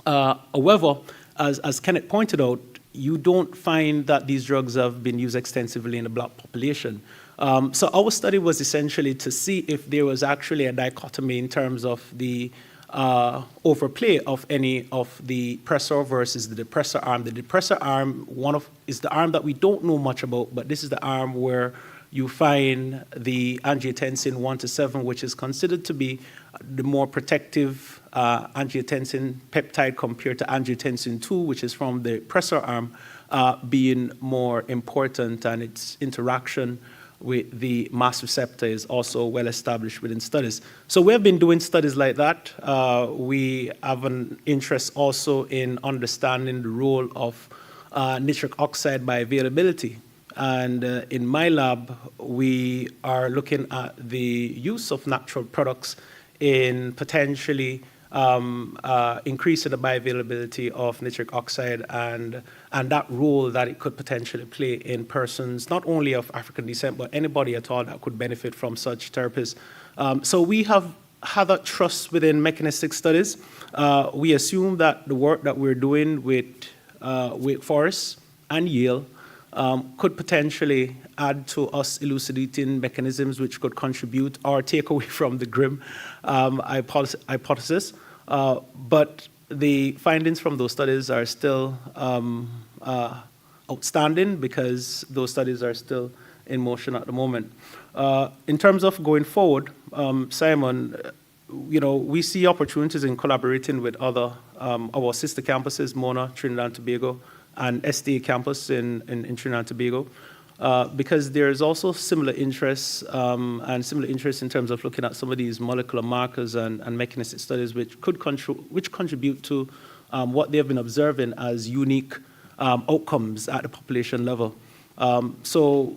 However, as Kenneth pointed out, you don't find that these drugs have been used extensively in the Black population. So our study was essentially to see if there was actually a dichotomy in terms of the overplay of any of the pressor versus the depressor arm. The depressor arm is the arm that we don't know much about, but this is the arm where you find the angiotensin 1 to 7, which is considered to be the more protective angiotensin peptide compared to angiotensin 2, which is from the pressor arm, being more important, and its interaction with the mast receptor is also well established within studies. So we have been doing studies like that. We have an interest also in understanding the role of nitric oxide bioavailability. And in my lab, we are looking at the use of natural products in potentially increasing the bioavailability of nitric oxide and that role that it could potentially play in persons, not only of African descent, but anybody at all that could benefit from such therapies. So we have had that trust within mechanistic studies. We assume that the work that we're doing with Wake Forest and Yale could potentially add to us elucidating mechanisms which could contribute or take away from the grim hypothesis. But the findings from those studies are still outstanding because those studies are still in motion at the moment. In terms of going forward, Simon, we see opportunities in collaborating with other, our sister campuses, Mona, Trinidad and Tobago, and STA campus in Trinidad and Tobago, because there is also similar interests and similar interest in terms of looking at some of these molecular markers and mechanistic studies which contribute to what they have been observing as unique outcomes at the population level. So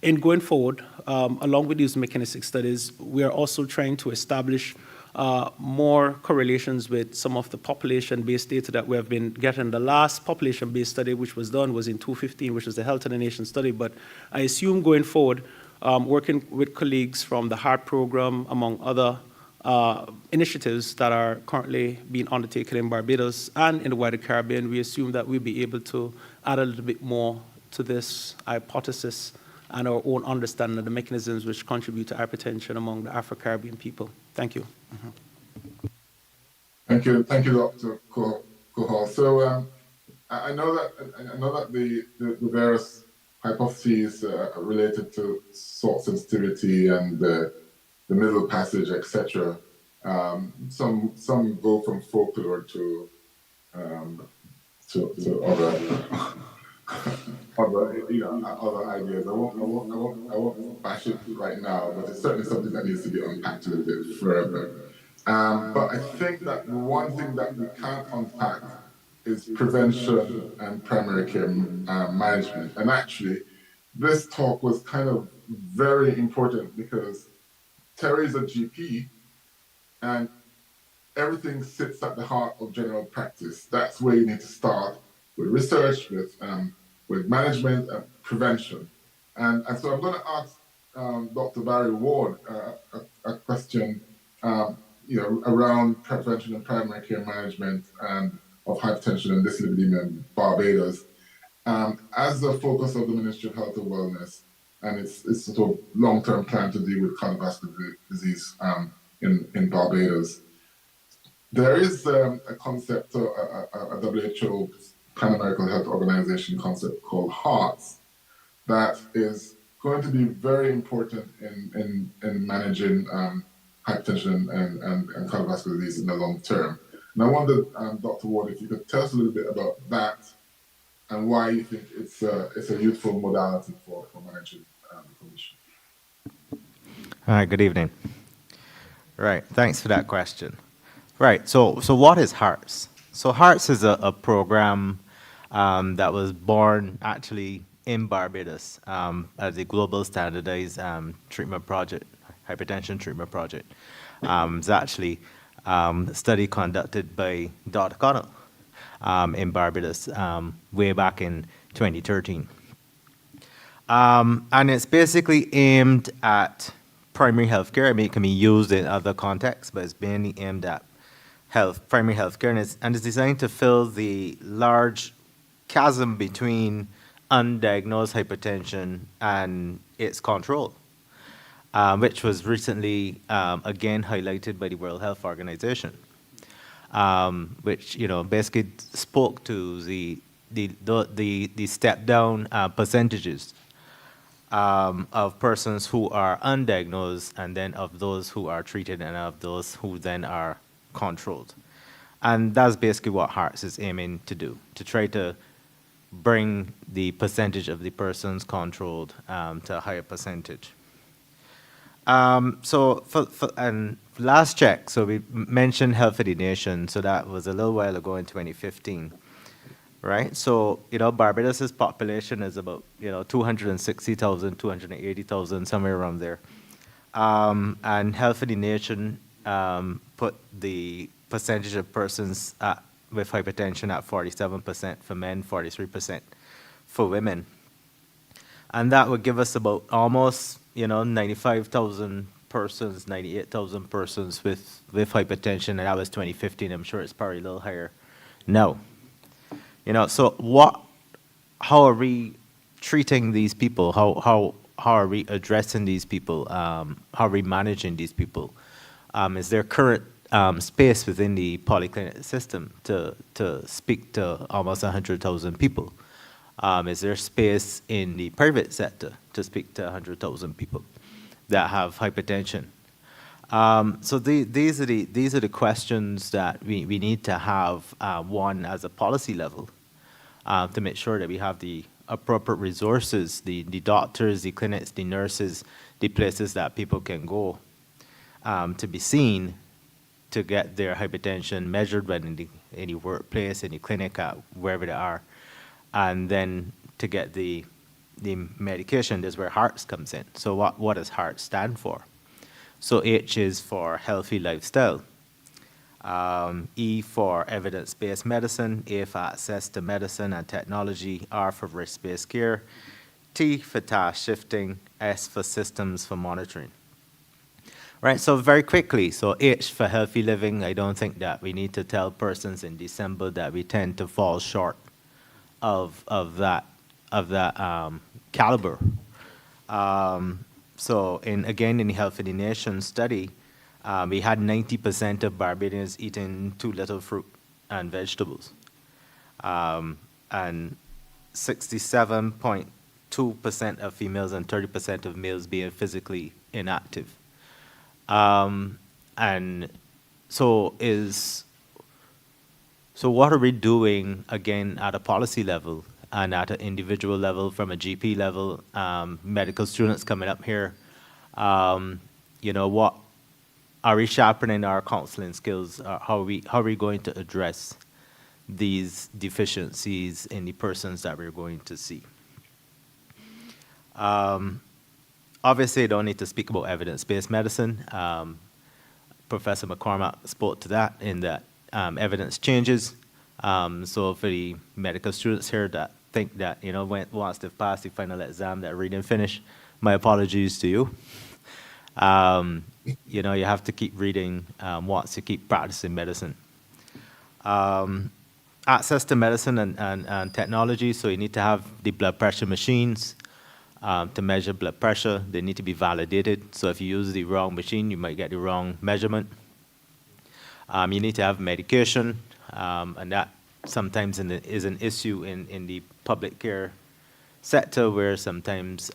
in going forward, along with these mechanistic studies, we are also trying to establish more correlations with some of the population-based data that we have been getting. The last population-based study which was done was in 2015, which was the Health in the Nation study. But I assume going forward, working with colleagues from the HEART program, among other initiatives that are currently being undertaken in Barbados and in the wider Caribbean, we assume that we'll be able to add a little bit more to this hypothesis and our own understanding of the mechanisms which contribute to hypertension among the Afro-Caribbean people. Thank you.
Thank you, Dr. Kohal. So I know that the various hypotheses related to salt sensitivity and the middle passage, etc. Some go from folklore to other ideas. I won't bash it right now, but it's certainly something that needs to be unpacked a little bit further. But I think that one thing that we can't unpack is prevention and primary care management. And actually, this talk was kind of very important because Terry's a GP, and everything sits at the heart of general practice. That's where you need to start with research, with management and prevention. And so I'm going to ask Dr. Barry Ward a question, around prevention and primary care management of hypertension and dyslipidemia in Barbados, as the focus of the Ministry of Health and Wellness and its sort of long-term plan to deal with cardiovascular disease in Barbados. There is a concept, a WHO Pan-American Health Organization concept called HEARTS that is going to be very important in managing hypertension and cardiovascular disease in the long term. And I wondered, Dr. Ward, if you could tell us a little bit about that and why you think it's a useful modality for managing the condition.
All right, good evening. Right, thanks for that question. Right, so what is HEARTS? So HEARTS is a program that was born actually in Barbados as a global standardized treatment project, hypertension treatment project. It's actually a study conducted by Dr. Connell in Barbados way back in 2013. And it's basically aimed at primary health care. I mean, it can be used in other contexts, but it's mainly aimed at primary health care, and it's designed to fill the large chasm between undiagnosed hypertension and its control, which was recently again highlighted by the World Health Organization, which basically spoke to the step down percentages of persons who are undiagnosed, and then of those who are treated, and of those who then are controlled. And that's basically what HEARTS is aiming to do, to try to bring the percentage of the persons controlled to a higher percentage. So and last check, so we mentioned Health for the Nation, so that was a little while ago in 2015, right? So, Barbados's population is about, 260,000, 280,000, somewhere around there. And Health for the Nation put the percentage of persons with hypertension at 47% for men, 43% for women. And that would give us about almost, 95,000 persons, 98,000 persons with hypertension, and that was 2015. I'm sure it's probably a little higher now. So how are we treating these people? How are we addressing these people? How are we managing these people? Is there current space within the polyclinic system to speak to almost 100,000 people? Is there space in the private sector to speak to 100,000 people that have hypertension? So these are the questions that we need to have, one, as a policy level, to make sure that we have the appropriate resources, the doctors, the clinics, the nurses, the places that people can go to be seen, to get their hypertension measured in any workplace, any clinic, wherever they are, and then to get the medication. This is where HEARTS comes in. So what does HEARTS stand for? So H is for healthy lifestyle. E for evidence-based medicine, A for access to medicine and technology, R for risk-based care, T for task shifting, S for systems for monitoring. Right, so very quickly, so H for healthy living, I don't think that we need to tell persons in December that we tend to fall short of that caliber. So again, in the Health of the Nation study, we had 90% of Barbadians eating too little fruit and vegetables. And 67.2% of females and 30% of males being physically inactive. And so what are we doing, again, at a policy level and at an individual level, from a GP level, medical students coming up here? What are we sharpening our counseling skills? How are we going to address these deficiencies in the persons that we're going to see? Obviously, I don't need to speak about evidence-based medicine. Professor McCormack spoke to that in that evidence changes. So for the medical students here that think that, once they've passed the final exam, that reading finish, my apologies to you. You have to keep reading once you keep practicing medicine. Access to medicine and technology, so you need to have the blood pressure machines to measure blood pressure. They need to be validated, so if you use the wrong machine, you might get the wrong measurement. You need to have medication, and that sometimes is an issue in the public care sector, where sometimes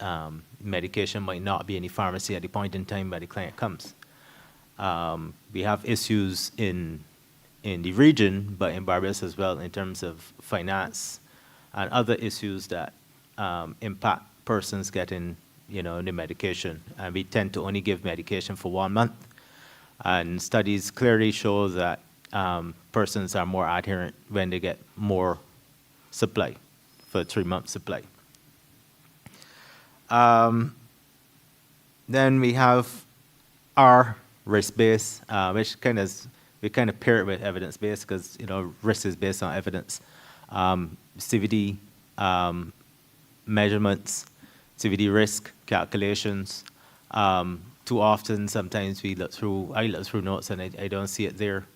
medication might not be in the pharmacy at the point in time where the client comes. We have issues in the region, but in Barbados as well, in terms of finance and other issues that impact persons getting, the medication. And we tend to only give medication for 1 month. And studies clearly show that persons are more adherent when they get more supply, for 3 months supply. Then we have our risk-based, which we kind of pair it with evidence-based, because risk is based on evidence. CVD measurements, CVD risk calculations. Too often, sometimes I look through notes and I don't see it there.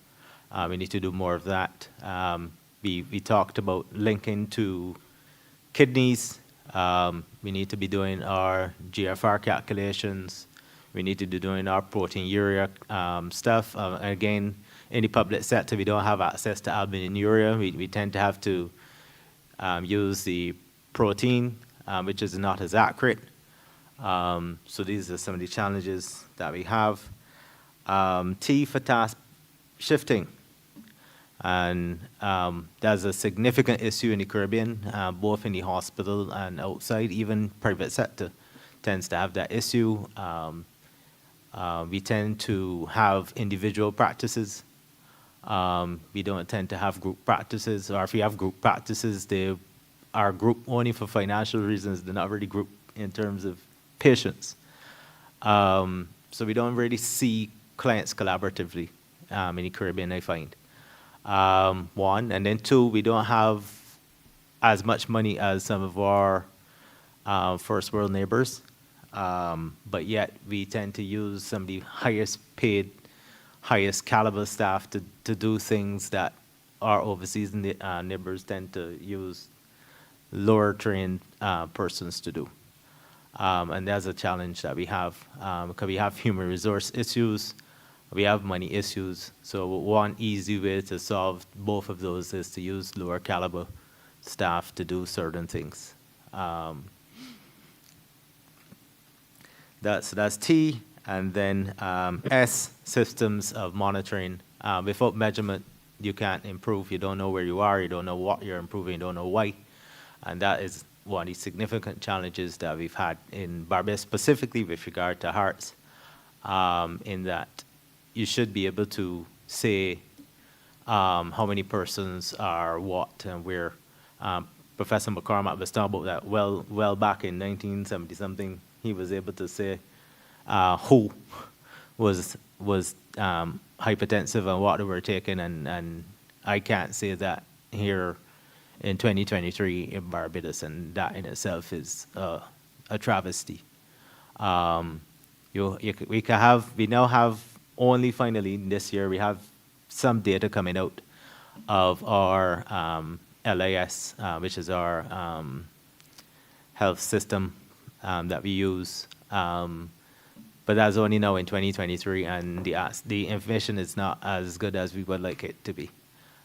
We need to do more of that. We talked about linking to kidneys. We need to be doing our GFR calculations. We need to be doing our proteinuria stuff. Again, in the public sector, we don't have access to albuminuria. We tend to have to use the protein, which is not as accurate. So these are some of the challenges that we have. T for task shifting. And that's a significant issue in the Caribbean, both in the hospital and outside. Even private sector tends to have that issue. We tend to have individual practices. We don't tend to have group practices, or if we have group practices, they are group only for financial reasons. They're not really group in terms of patients. So we don't really see clients collaboratively in the Caribbean, I find. One, and then two, we don't have as much money as some of our first world neighbors, but yet we tend to use some of the highest paid, highest caliber staff to do things that our overseas neighbors tend to use lower trained persons to do. And that's a challenge that we have, because we have human resource issues, we have money issues. So one easy way to solve both of those is to use lower caliber staff to do certain things. That's T, and then S, systems of monitoring. Without measurement, you can't improve. You don't know where you are, you don't know what you're improving, you don't know why. And that is one of the significant challenges that we've had in Barbados, specifically with regard to hearts, in that you should be able to say how many persons are what and where. Professor McCormack was talking about that well back in 1970-something. He was able to say who was hypertensive and what they were taking, and I can't say that here in 2023 in Barbados, and that in itself is a travesty. We now have only finally this year we have some data coming out of our LIS, which is our health system that we use. But that's only now in 2023, and the information is not as good as we would like it to be.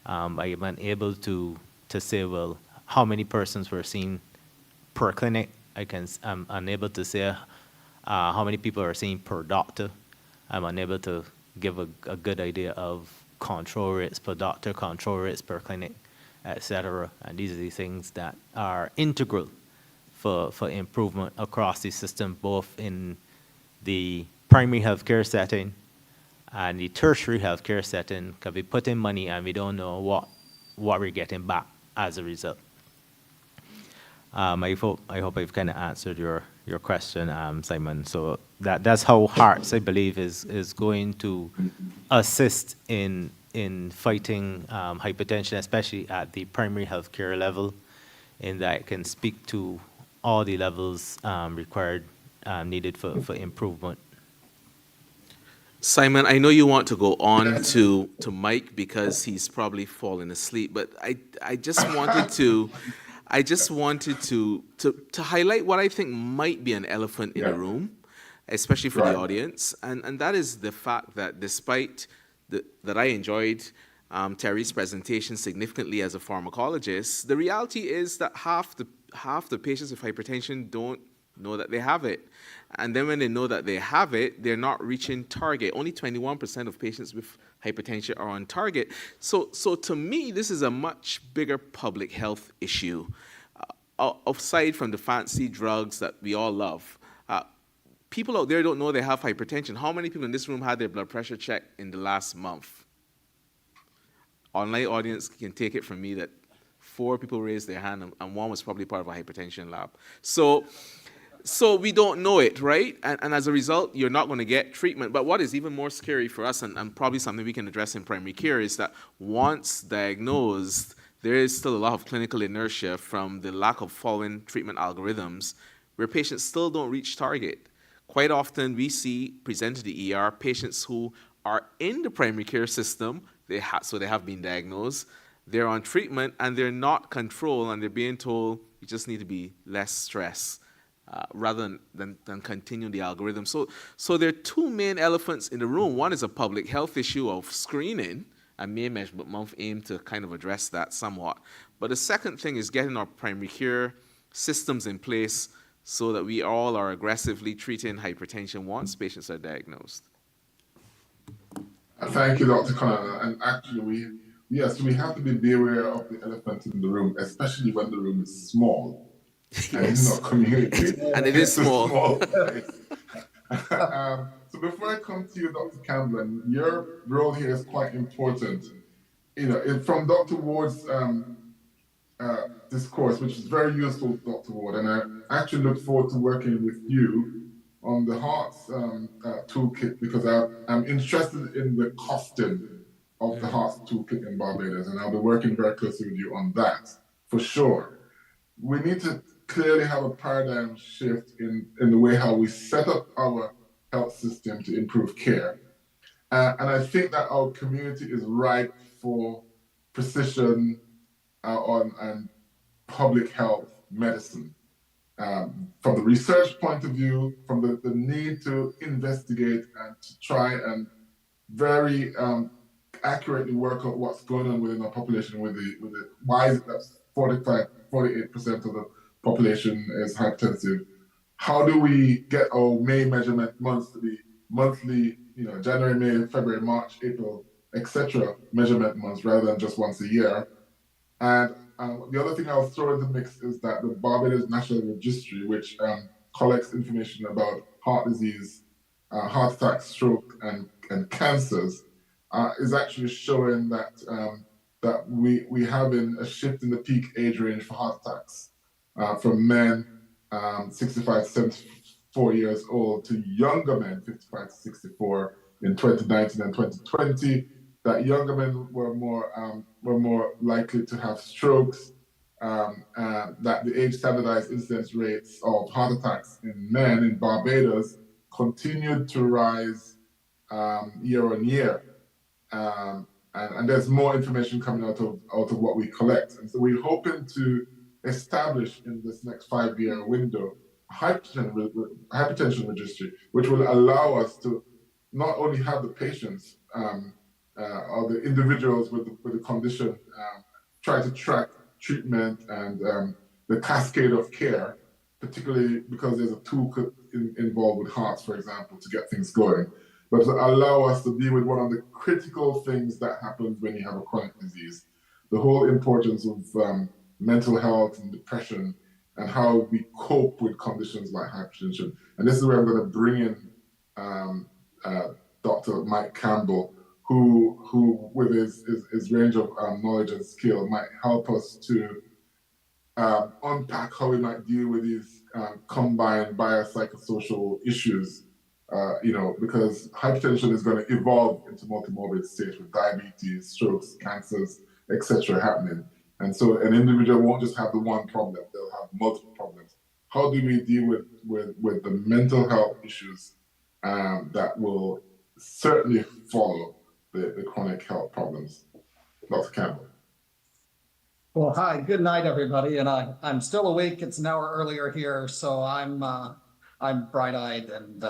I am unable to say, well, how many persons were seen per clinic. I'm unable to say how many people are seen per doctor. I'm unable to give a good idea of control rates per doctor, control rates per clinic, etc. And these are the things that are integral for improvement across the system, both in the primary healthcare setting and the tertiary healthcare setting, because we put in money and we don't know what we're getting back as a result. I hope I've kind of answered your question, Simon. So that's how HEARTS, I believe, is going to assist in fighting hypertension, especially at the primary healthcare level, in that it can speak to all the levels required, needed for improvement.
Simon, I know you want to go on to Mike because he's probably fallen asleep, but I just wanted to highlight what I think might be an elephant in the room, especially for the audience, and that is the fact that despite that I enjoyed Terry's presentation significantly as a pharmacologist, the reality is that half the patients with hypertension don't know that they have it. And then when they know that they have it, they're not reaching target. Only 21% of patients with hypertension are on target. So to me, this is a much bigger public health issue. Aside from the fancy drugs that we all love, people out there don't know they have hypertension. How many people in this room had their blood pressure checked in the last month? Online audience can take it from me that 4 people raised their hand, and 1 was probably part of a hypertension lab. So we don't know it, right? And as a result, you're not going to get treatment. But what is even more scary for us, and probably something we can address in primary care, is that once diagnosed, there is still a lot of clinical inertia from the lack of following treatment algorithms where patients still don't reach target. Quite often we see presented to the ER patients who are in the primary care system, so they have been diagnosed, they're on treatment, and they're not controlled, and they're being told you just need to be less stressed. Rather than continue the algorithm. So there are 2 main elephants in the room. One is a public health issue of screening, and May Measurement Month aim to kind of address that somewhat. But the second thing is getting our primary care systems in place so that we all are aggressively treating hypertension once patients are diagnosed.
Thank you, Dr. Connor. And actually, we have to be aware of the elephant in the room, especially when the room is small. And it's not community.
And it is small.
So before I come to you, Dr. Campbell, your role here is quite important. From Dr. Ward's discourse, which is very useful, Dr. Ward, and I actually look forward to working with you on the HEARTS toolkit, because I'm interested in the costing of the HEARTS toolkit in Barbados, and I'll be working very closely with you on that, for sure. We need to clearly have a paradigm shift in the way how we set up our health system to improve care. And I think that our community is ripe for precision and public health medicine. From the research point of view, from the need to investigate and to try and very accurately work out what's going on within our population with the why is it that 48% of the population is hypertensive. How do we get our May measurement months to be monthly, January, May, February, March, April, etc. measurement months rather than just once a year? And the other thing I'll throw in the mix is that the Barbados National Registry, which collects information about heart disease, heart attack, stroke, and cancers, is actually showing that we have a shift in the peak age range for heart attacks from men 65 to 74 years old to younger men 55 to 64 in 2019 and 2020, that younger men were more likely to have strokes, that the age standardized incidence rates of heart attacks in men in Barbados continued to rise year on year. And there's more information coming out of what we collect. And so we're hoping to establish in this next 5-year window a hypertension registry, which will allow us to not only have the patients or the individuals with the condition try to track treatment and the cascade of care, particularly because there's a tool involved with hearts, for example, to get things going, but to allow us to deal with one of the critical things that happens when you have a chronic disease, the whole importance of mental health and depression and how we cope with conditions like hypertension. And this is where I'm going to bring in Dr. Mike Campbell, who with his range of knowledge and skill might help us to unpack how we might deal with these combined biopsychosocial issues, because hypertension is going to evolve into multimorbid states with diabetes, strokes, cancers, etc. happening. And so an individual won't just have the one problem, they'll have multiple problems. How do we deal with the mental health issues that will certainly follow the chronic health problems? Dr. Campbell.
Well, hi, good night, everybody. And I'm still awake. It's an hour earlier here, so I'm bright-eyed and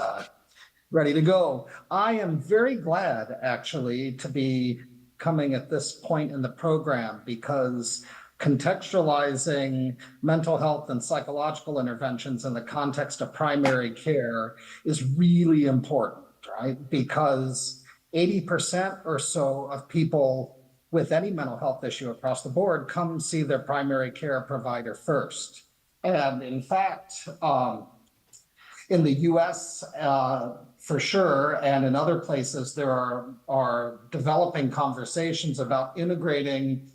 ready to go. I am very glad, actually, to be coming at this point in the program, because contextualizing mental health and psychological interventions in the context of primary care is really important, right? Because 80% or so of people with any mental health issue across the board come see their primary care provider first. And in fact, in the US, for sure, and in other places, there are developing conversations about integrating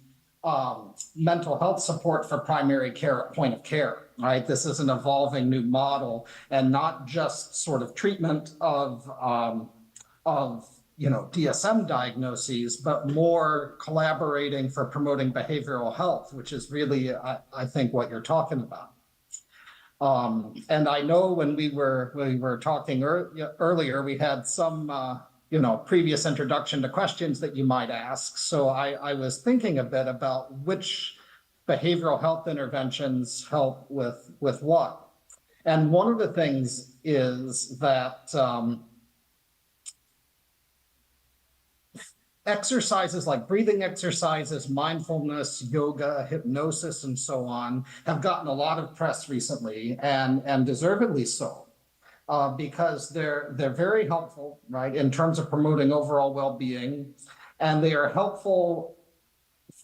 mental health support for primary care at point of care, right? This is an evolving new model, and not just sort of treatment of DSM diagnoses, but more collaborating for promoting behavioral health, which is really, I think, what you're talking about. And I know when we were talking earlier, we had some previous introduction to questions that you might ask. So I was thinking a bit about which behavioral health interventions help with what. And one of the things is that exercises like breathing exercises, mindfulness, yoga, hypnosis, and so on have gotten a lot of press recently, and deservedly so, because they're very helpful, right, in terms of promoting overall well-being, and they are helpful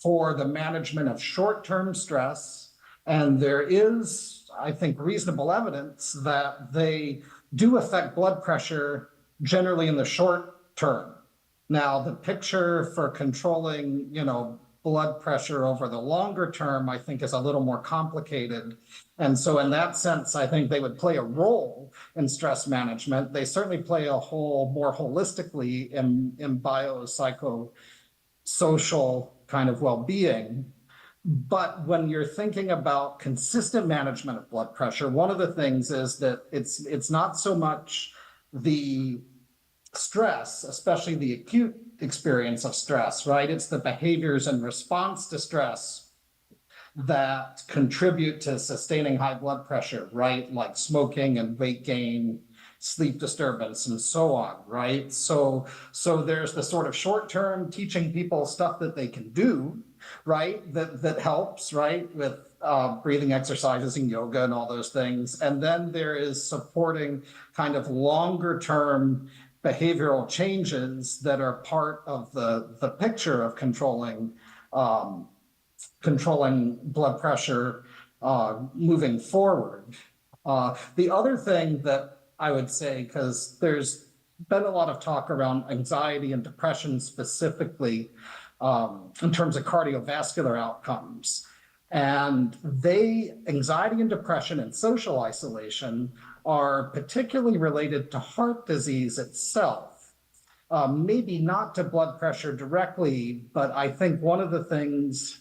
for the management of short-term stress. And there is, I think, reasonable evidence that they do affect blood pressure generally in the short term. Now, the picture for controlling, blood pressure over the longer term, I think, is a little more complicated. And so in that sense, I think they would play a role in stress management. They certainly play a role more holistically in biopsychosocial kind of well-being. But when you're thinking about consistent management of blood pressure, one of the things is that it's not so much the stress, especially the acute experience of stress, right? It's the behaviors in response to stress that contribute to sustaining high blood pressure, right? Like smoking and weight gain, sleep disturbance, and so on, right? So there's the sort of short-term teaching people stuff that they can do, right? That helps, right? With breathing exercises and yoga and all those things. And then there is supporting kind of longer-term behavioral changes that are part of the picture of controlling blood pressure moving forward. The other thing that I would say, because there's been a lot of talk around anxiety and depression specifically in terms of cardiovascular outcomes, and anxiety and depression and social isolation are particularly related to heart disease itself. maybe not to blood pressure directly, but I think one of the things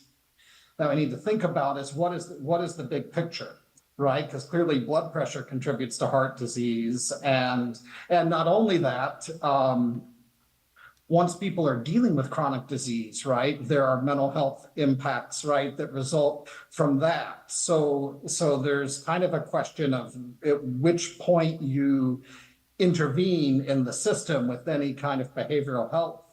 that we need to think about is what is the big picture, right? Because clearly blood pressure contributes to heart disease, and not only that, once people are dealing with chronic disease, right, there are mental health impacts, right, that result from that. So there's kind of a question of at which point you intervene in the system with any kind of behavioral health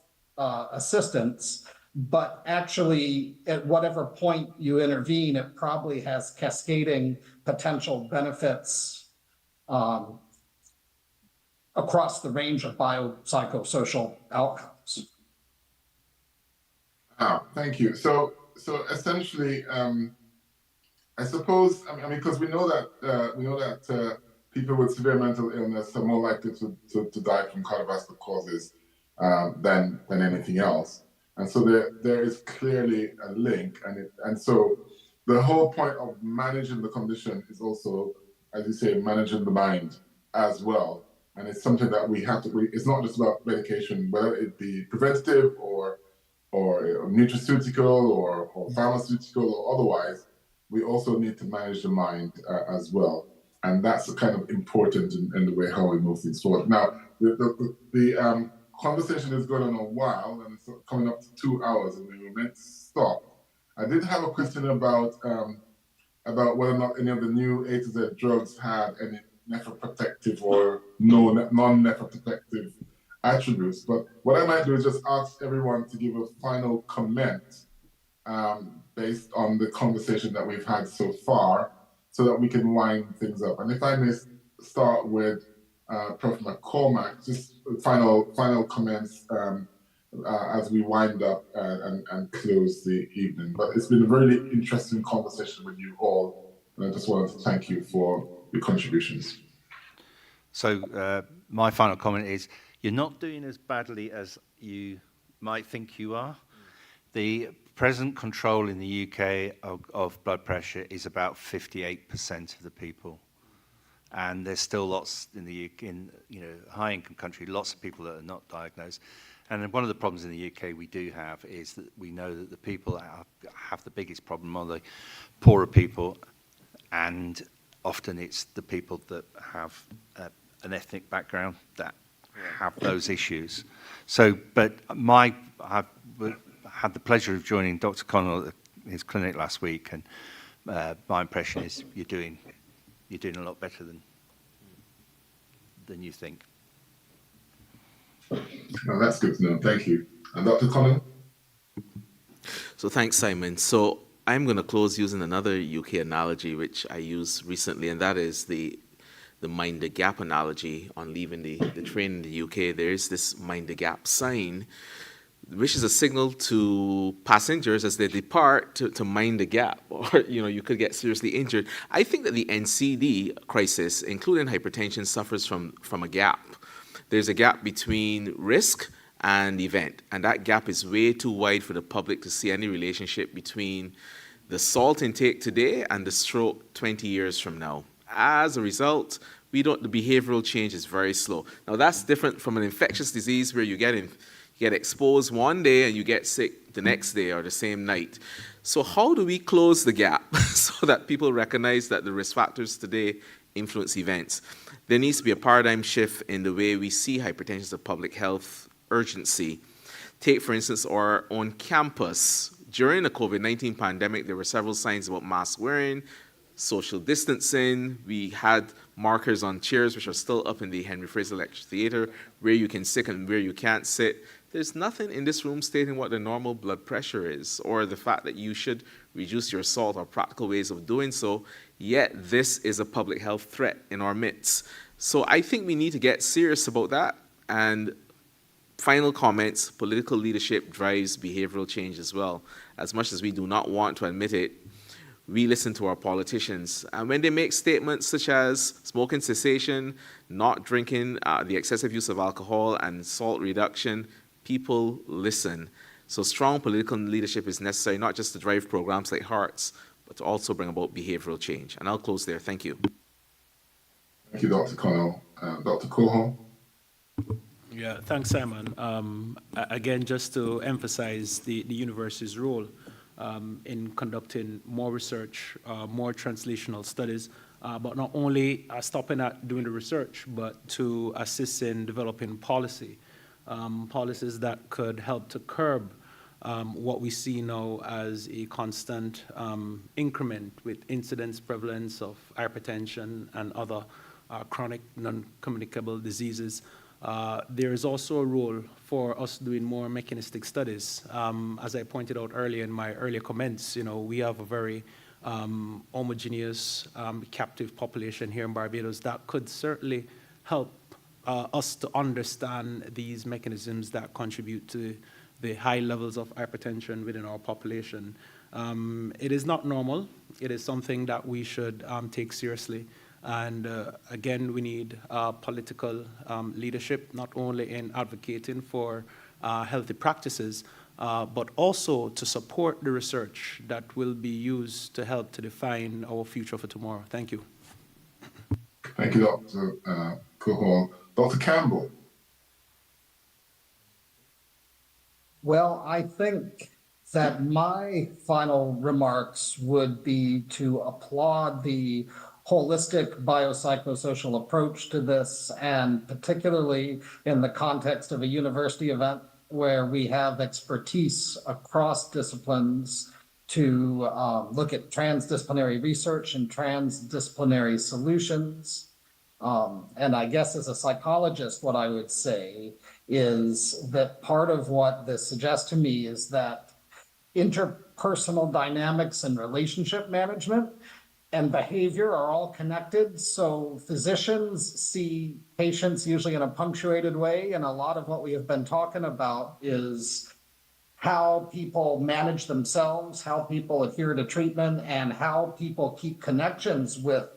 assistance. But actually, at whatever point you intervene, it probably has cascading potential benefits across the range of biopsychosocial outcomes.
Thank you. So essentially, I suppose, I mean, because we know that people with severe mental illness are more likely to die from cardiovascular causes than anything else, and so there is clearly a link, and so the whole point of managing the condition is also, as you say, managing the mind as well, and it's something that we have to. It's not just about medication, whether it be preventative or nutraceutical or pharmaceutical or otherwise. We also need to manage the mind as well. And that's kind of important in the way how we move things forward. Now, the conversation is going on a while, and it's coming up to 2 hours, and we were meant to stop. I did have a question about whether or not any of the new A to Z drugs had any nephroprotective or non-nephroprotective attributes. But what I might do is just ask everyone to give a final comment based on the conversation that we've had so far, so that we can wind things up. And if I may start with Prof. McCormack, just final comments as we wind up and close the evening. But it's been a really interesting conversation with you all, and I just wanted to thank you for your contributions.
So my final comment is, you're not doing as badly as you might think you are. The present control in the UK of blood pressure is about 58% of the people, and there's still lots in the UK, in high-income country, lots of people that are not diagnosed. And one of the problems in the UK we do have is that we know that the people that have the biggest problem are the poorer people, and often it's the people that have an ethnic background that have those issues. So, but I've had the pleasure of joining Dr. Connell at his clinic last week, and my impression is you're doing a lot better than you think.
Well, that's good to know. Thank you. And Dr. Connell?
So thanks, Simon. So I'm going to close using another UK analogy, which I used recently, and that is the mind the gap analogy. On leaving the train in the UK, there is this mind the gap sign, which is a signal to passengers as they depart to mind the gap, or you could get seriously injured. I think that the NCD crisis, including hypertension, suffers from a gap. There's a gap between risk and event, and that gap is way too wide for the public to see any relationship between the salt intake today and the stroke 20 years from now. As a result, the behavioral change is very slow. Now, that's different from an infectious disease where you get exposed one day and you get sick the next day or the same night. So how do we close the gap so that people recognize that the risk factors today influence events? There needs to be a paradigm shift in the way we see hypertension as a public health urgency. Take, for instance, our own campus. During the COVID-19 pandemic, there were several signs about mask wearing, social distancing. We had markers on chairs, which are still up in the Henry Fraser Lecture Theatre, where you can sit and where you can't sit. There's nothing in this room stating what the normal blood pressure is, or the fact that you should reduce your salt, or practical ways of doing so, yet this is a public health threat in our midst. So I think we need to get serious about that. And final comments, political leadership drives behavioral change as well. As much as we do not want to admit it, we listen to our politicians. And when they make statements such as smoking cessation, not drinking, the excessive use of alcohol, and salt reduction, people listen. So strong political leadership is necessary, not just to drive programs like HEARTS, but to also bring about behavioral change. And I'll close there. Thank you.
Thank you, Dr. Connell. Dr. Coho?
Yeah, thanks, Simon. Again, just to emphasize the university's role in conducting more research, more translational studies, but not only stopping at doing the research, but to assist in developing policy, policies that could help to curb what we see now as a constant increment with incidence prevalence of hypertension and other chronic non-communicable diseases. There is also a role for us doing more mechanistic studies. As I pointed out earlier in my earlier comments, we have a very homogeneous captive population here in Barbados that could certainly help us to understand these mechanisms that contribute to the high levels of hypertension within our population. It is not normal. It is something that we should take seriously. And again, we need political leadership, not only in advocating for healthy practices, but also to support the research that will be used to help to define our future for tomorrow. Thank you.
Thank you, Dr. Cohol. Dr. Campbell.
Well, I think that my final remarks would be to applaud the holistic biopsychosocial approach to this, and particularly in the context of a university event where we have expertise across disciplines to look at transdisciplinary research and transdisciplinary solutions. And I guess as a psychologist, what I would say is that part of what this suggests to me is that interpersonal dynamics and relationship management and behavior are all connected. So physicians see patients usually in a punctuated way. And a lot of what we have been talking about is how people manage themselves, how people adhere to treatment, and how people keep connections with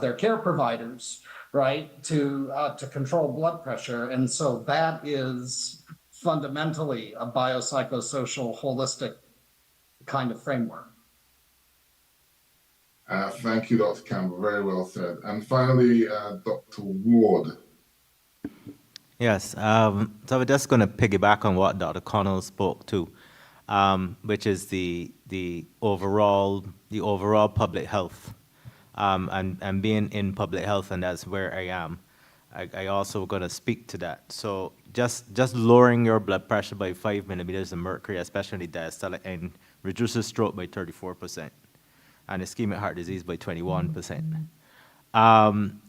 their care providers, right, to control blood pressure. And so that is fundamentally a biopsychosocial, holistic kind of framework.
Thank you, Dr. Campbell. Very well said. And finally, Dr. Ward.
Yes, so we're just going to piggyback on what Dr. Connell spoke to, which is the overall public health, and being in public health, and that's where I am. I also going to speak to that. So just lowering your blood pressure by 5 millimeters of mercury, especially diastolic, and reduces stroke by 34%, and ischemic heart disease by 21%. And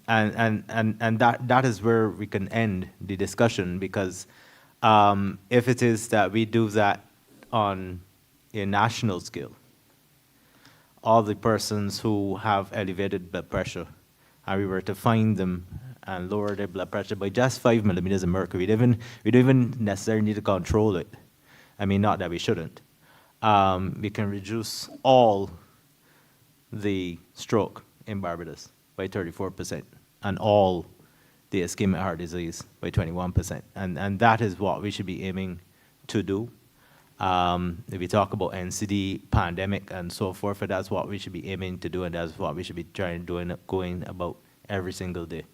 that is where we can end the discussion, because if it is that we do that on a national scale, all the persons who have elevated blood pressure, and we were to find them and lower their blood pressure by just 5 millimeters of mercury, we don't even necessarily need to control it. I mean, not that we shouldn't. We can reduce all the stroke in Barbados by 34%, and all the ischemic heart disease by 21%. And that is what we should be aiming to do. If we talk about NCD, pandemic, and so forth, that's what we should be aiming to do, and that's what we should be trying going about every single day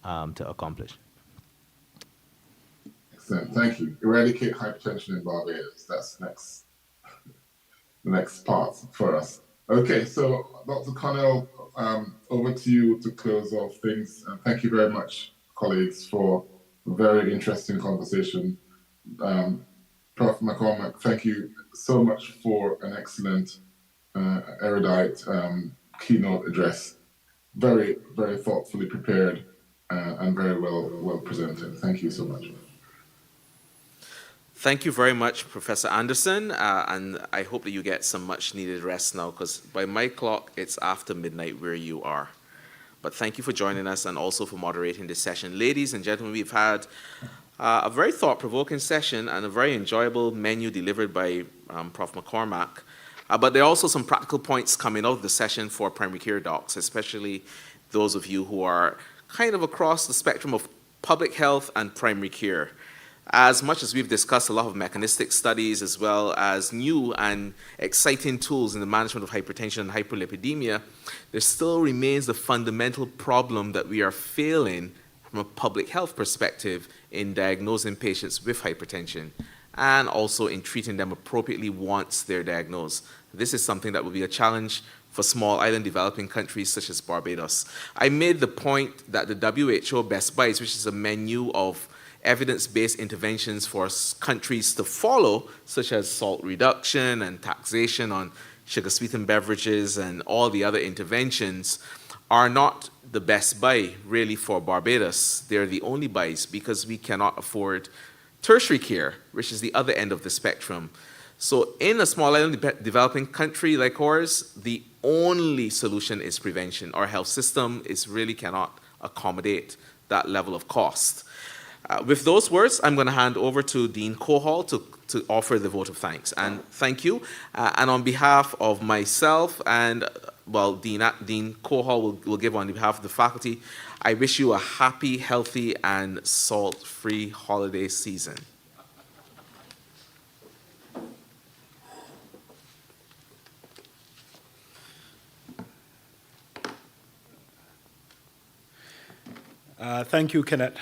to accomplish.
Excellent, thank you. Eradicate hypertension in Barbados. That's the next part for us. Okay, so Dr. Connell, over to you to close off things. Thank you very much, colleagues, for a very interesting conversation. Prof. McCormack, thank you so much for an excellent, erudite keynote address. Very, very thoughtfully prepared and very well presented. Thank you so much.
Thank you very much, Professor Anderson, and I hope that you get some much needed rest now, because by my clock, it's after midnight where you are. But thank you for joining us and also for moderating this session. Ladies and gentlemen, we've had a very thought-provoking session and a very enjoyable menu delivered by Prof. McCormack. But there are also some practical points coming out of the session for primary care docs, especially those of you who are kind of across the spectrum of public health and primary care. As much as we've discussed a lot of mechanistic studies as well as new and exciting tools in the management of hypertension and hyperlipidemia, there still remains the fundamental problem that we are failing from a public health perspective in diagnosing patients with hypertension and also in treating them appropriately once they're diagnosed. This is something that will be a challenge for small island developing countries such as Barbados. I made the point that the WHO Best Buys, which is a menu of evidence-based interventions for countries to follow, such as salt reduction and taxation on sugar-sweetened beverages and all the other interventions, are not the best buy really for Barbados. They're the only buys because we cannot afford tertiary care, which is the other end of the spectrum. So in a small island developing country like ours, the only solution is prevention. Our health system really cannot accommodate that level of cost. With those words, I'm going to hand over to Dean Cohall to offer the vote of thanks. And thank you. And on behalf of myself and, well, Dean Cohall will give on behalf of the faculty, I wish you a happy, healthy, and salt-free holiday season.
Thank you, Kenneth,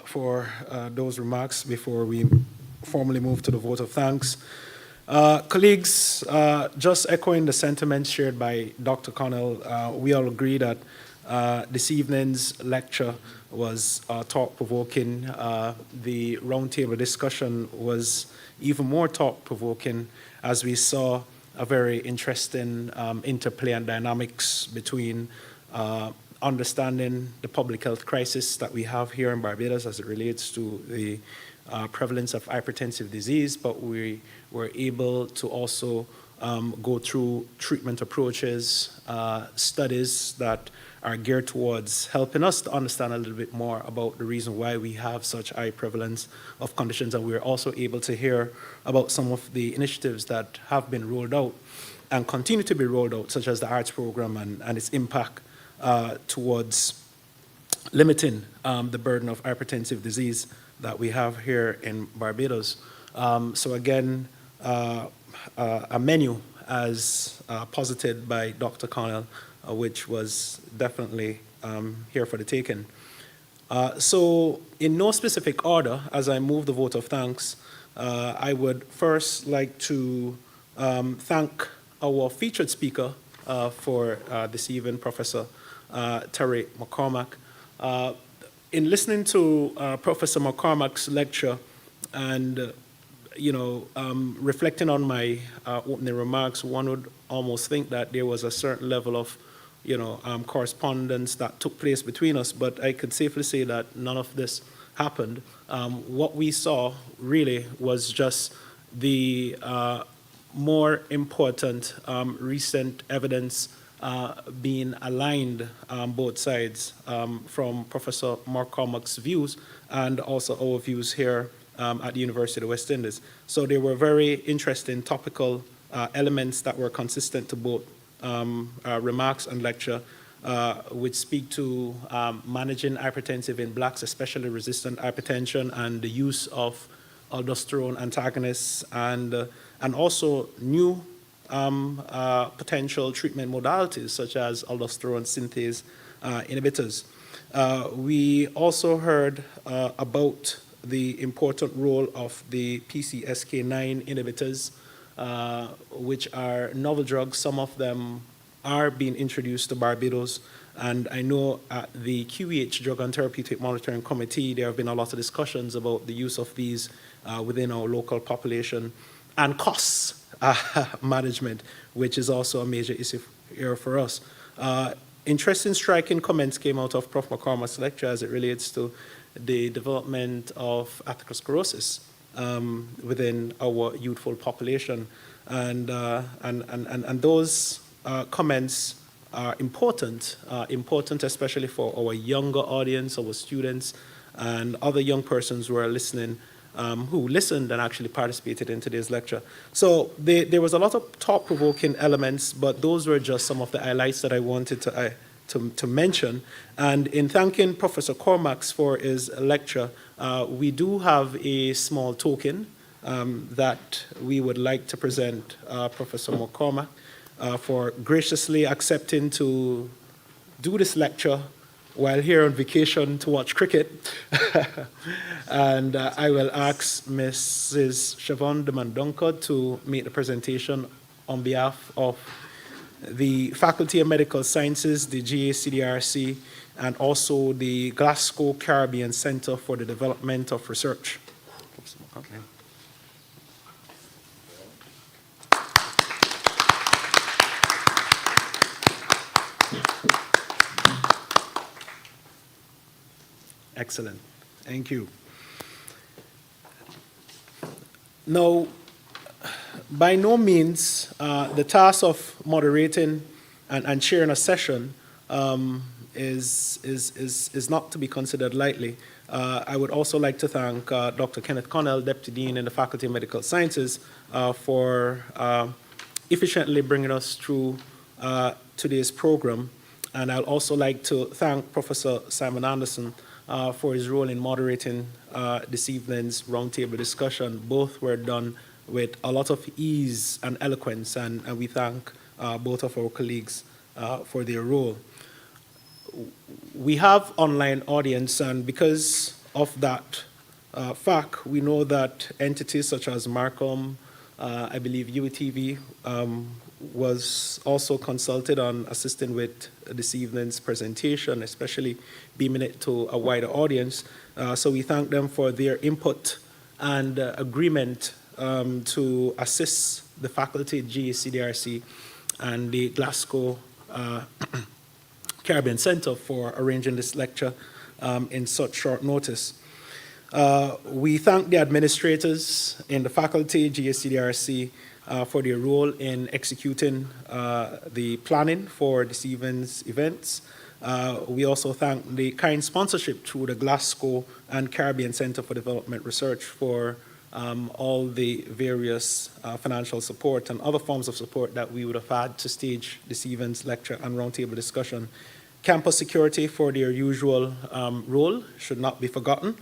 for those remarks before we formally move to the vote of thanks. Colleagues, just echoing the sentiments shared by Dr. Connell, we all agree that this evening's lecture was thought-provoking. The roundtable discussion was even more thought-provoking as we saw a very interesting interplay and dynamics between understanding the public health crisis that we have here in Barbados as it relates to the prevalence of hypertensive disease, but we were able to also go through treatment approaches, studies that are geared towards helping us to understand a little bit more about the reason why we have such high prevalence of conditions. And we were also able to hear about some of the initiatives that have been rolled out and continue to be rolled out, such as the ARTS program and its impact towards limiting the burden of hypertensive disease that we have here in Barbados. So again, a menu as posited by Dr. Connell, which was definitely here for the taking. So in no specific order, as I move the vote of thanks, I would first like to thank our featured speaker for this evening, Professor Terry McCormack. In listening to Professor McCormack's lecture and reflecting on my opening remarks, one would almost think that there was a certain level of correspondence that took place between us, but I could safely say that none of this happened. What we saw really was just the more important recent evidence being aligned both sides from Professor McCormack's views and also our views here at the University of the West Indies. So there were very interesting topical elements that were consistent to both remarks and lecture, which speak to managing hypertensive in blacks, especially resistant hypertension, and the use of aldosterone antagonists, and also new potential treatment modalities such as aldosterone synthase inhibitors. We also heard about the important role of the PCSK9 inhibitors, which are novel drugs. Some of them are being introduced to Barbados, and I know at the QEH Drug and Therapeutic Monitoring Committee there have been a lot of discussions about the use of these within our local population and costs management, which is also a major issue here for us. Interesting, striking comments came out of Prof. McCormack's lecture as it relates to the development of atherosclerosis within our youthful population, and those comments are important, especially for our younger audience, our students, and other young persons who are listening, who listened and actually participated in today's lecture. So there was a lot of thought-provoking elements, but those were just some of the highlights that I wanted to mention. And in thanking Professor Cormack for his lecture, we do have a small token that we would like to present Professor McCormack for graciously accepting to do this lecture while here on vacation to watch cricket. And I will ask Mrs. Siobhan de Mandonca to make the presentation on behalf of the Faculty of Medical Sciences, the GACDRC, and also the Glasgow Caribbean Center for the Development of Research.
Okay.
Excellent. Thank you. Now, by no means the task of moderating and chairing a session is not to be considered lightly. I would also like to thank Dr. Kenneth Connell, Deputy Dean in the Faculty of Medical Sciences, for efficiently bringing us through today's program. And I'd also like to thank Professor Simon Anderson for his role in moderating this evening's roundtable discussion. Both were done with a lot of ease and eloquence, and we thank both of our colleagues for their role. We have online audience, and because of that fact, we know that entities such as Markham, I believe UTV, was also consulted on assisting with this evening's presentation, especially beaming it to a wider audience. So we thank them for their input and agreement to assist the faculty at GACDRC and the Glasgow Caribbean Center for arranging this lecture in such short notice. We thank the administrators in the faculty, GACDRC, for their role in executing the planning for this evening's events. We also thank the kind sponsorship through the Glasgow and Caribbean Center for Development Research for all the various financial support and other forms of support that we would have had to stage this evening's lecture and roundtable discussion. Campus security for their usual role should not be forgotten.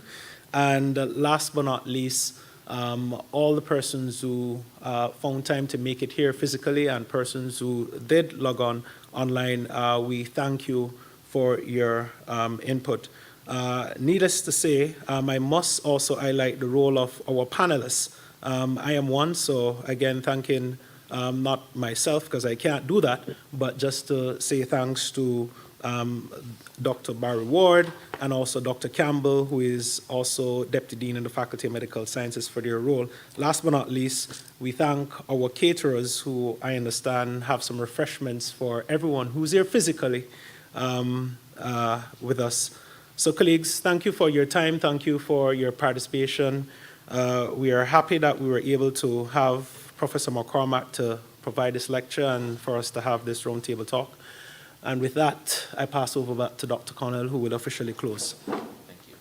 And last but not least, all the persons who found time to make it here physically and persons who did log on online, we thank you for your input. Needless to say, I must also highlight the role of our panelists. I am one, so again, thanking not myself because I can't do that, but just to say thanks to Dr. Barry Ward and also Dr. Campbell, who is also Deputy Dean in the Faculty of Medical Sciences, for their role. Last but not least, we thank our caterers, who I understand have some refreshments for everyone who's here physically with us. So colleagues, thank you for your time. Thank you for your participation. We are happy that we were able to have Professor McCormack to provide this lecture and for us to have this roundtable talk. And with that, I pass over back to Dr. Connell, who will officially close.
Thank you.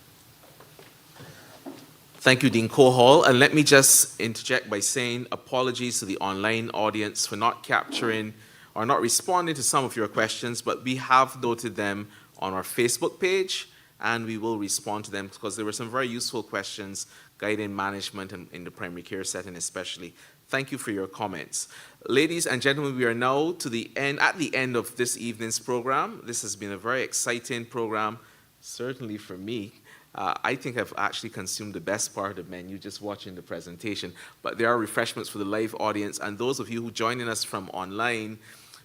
Thank you, Dean Cohall. And let me just interject by saying apologies to the online audience for not capturing or not responding to some of your questions, but we have noted them on our Facebook page, and we will respond to them because there were some very useful questions guiding management and in the primary care setting especially. Thank you for your comments. Ladies and gentlemen, we are now at the end of this evening's program. This has been a very exciting program, certainly for me. I think I've actually consumed the best part of the menu just watching the presentation, but there are refreshments for the live audience, and those of you who are joining us from online,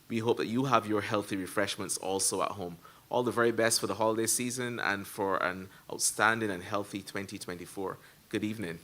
we hope that you have your healthy refreshments also at home. All the very best for the holiday season and for an outstanding and healthy 2024. Good evening.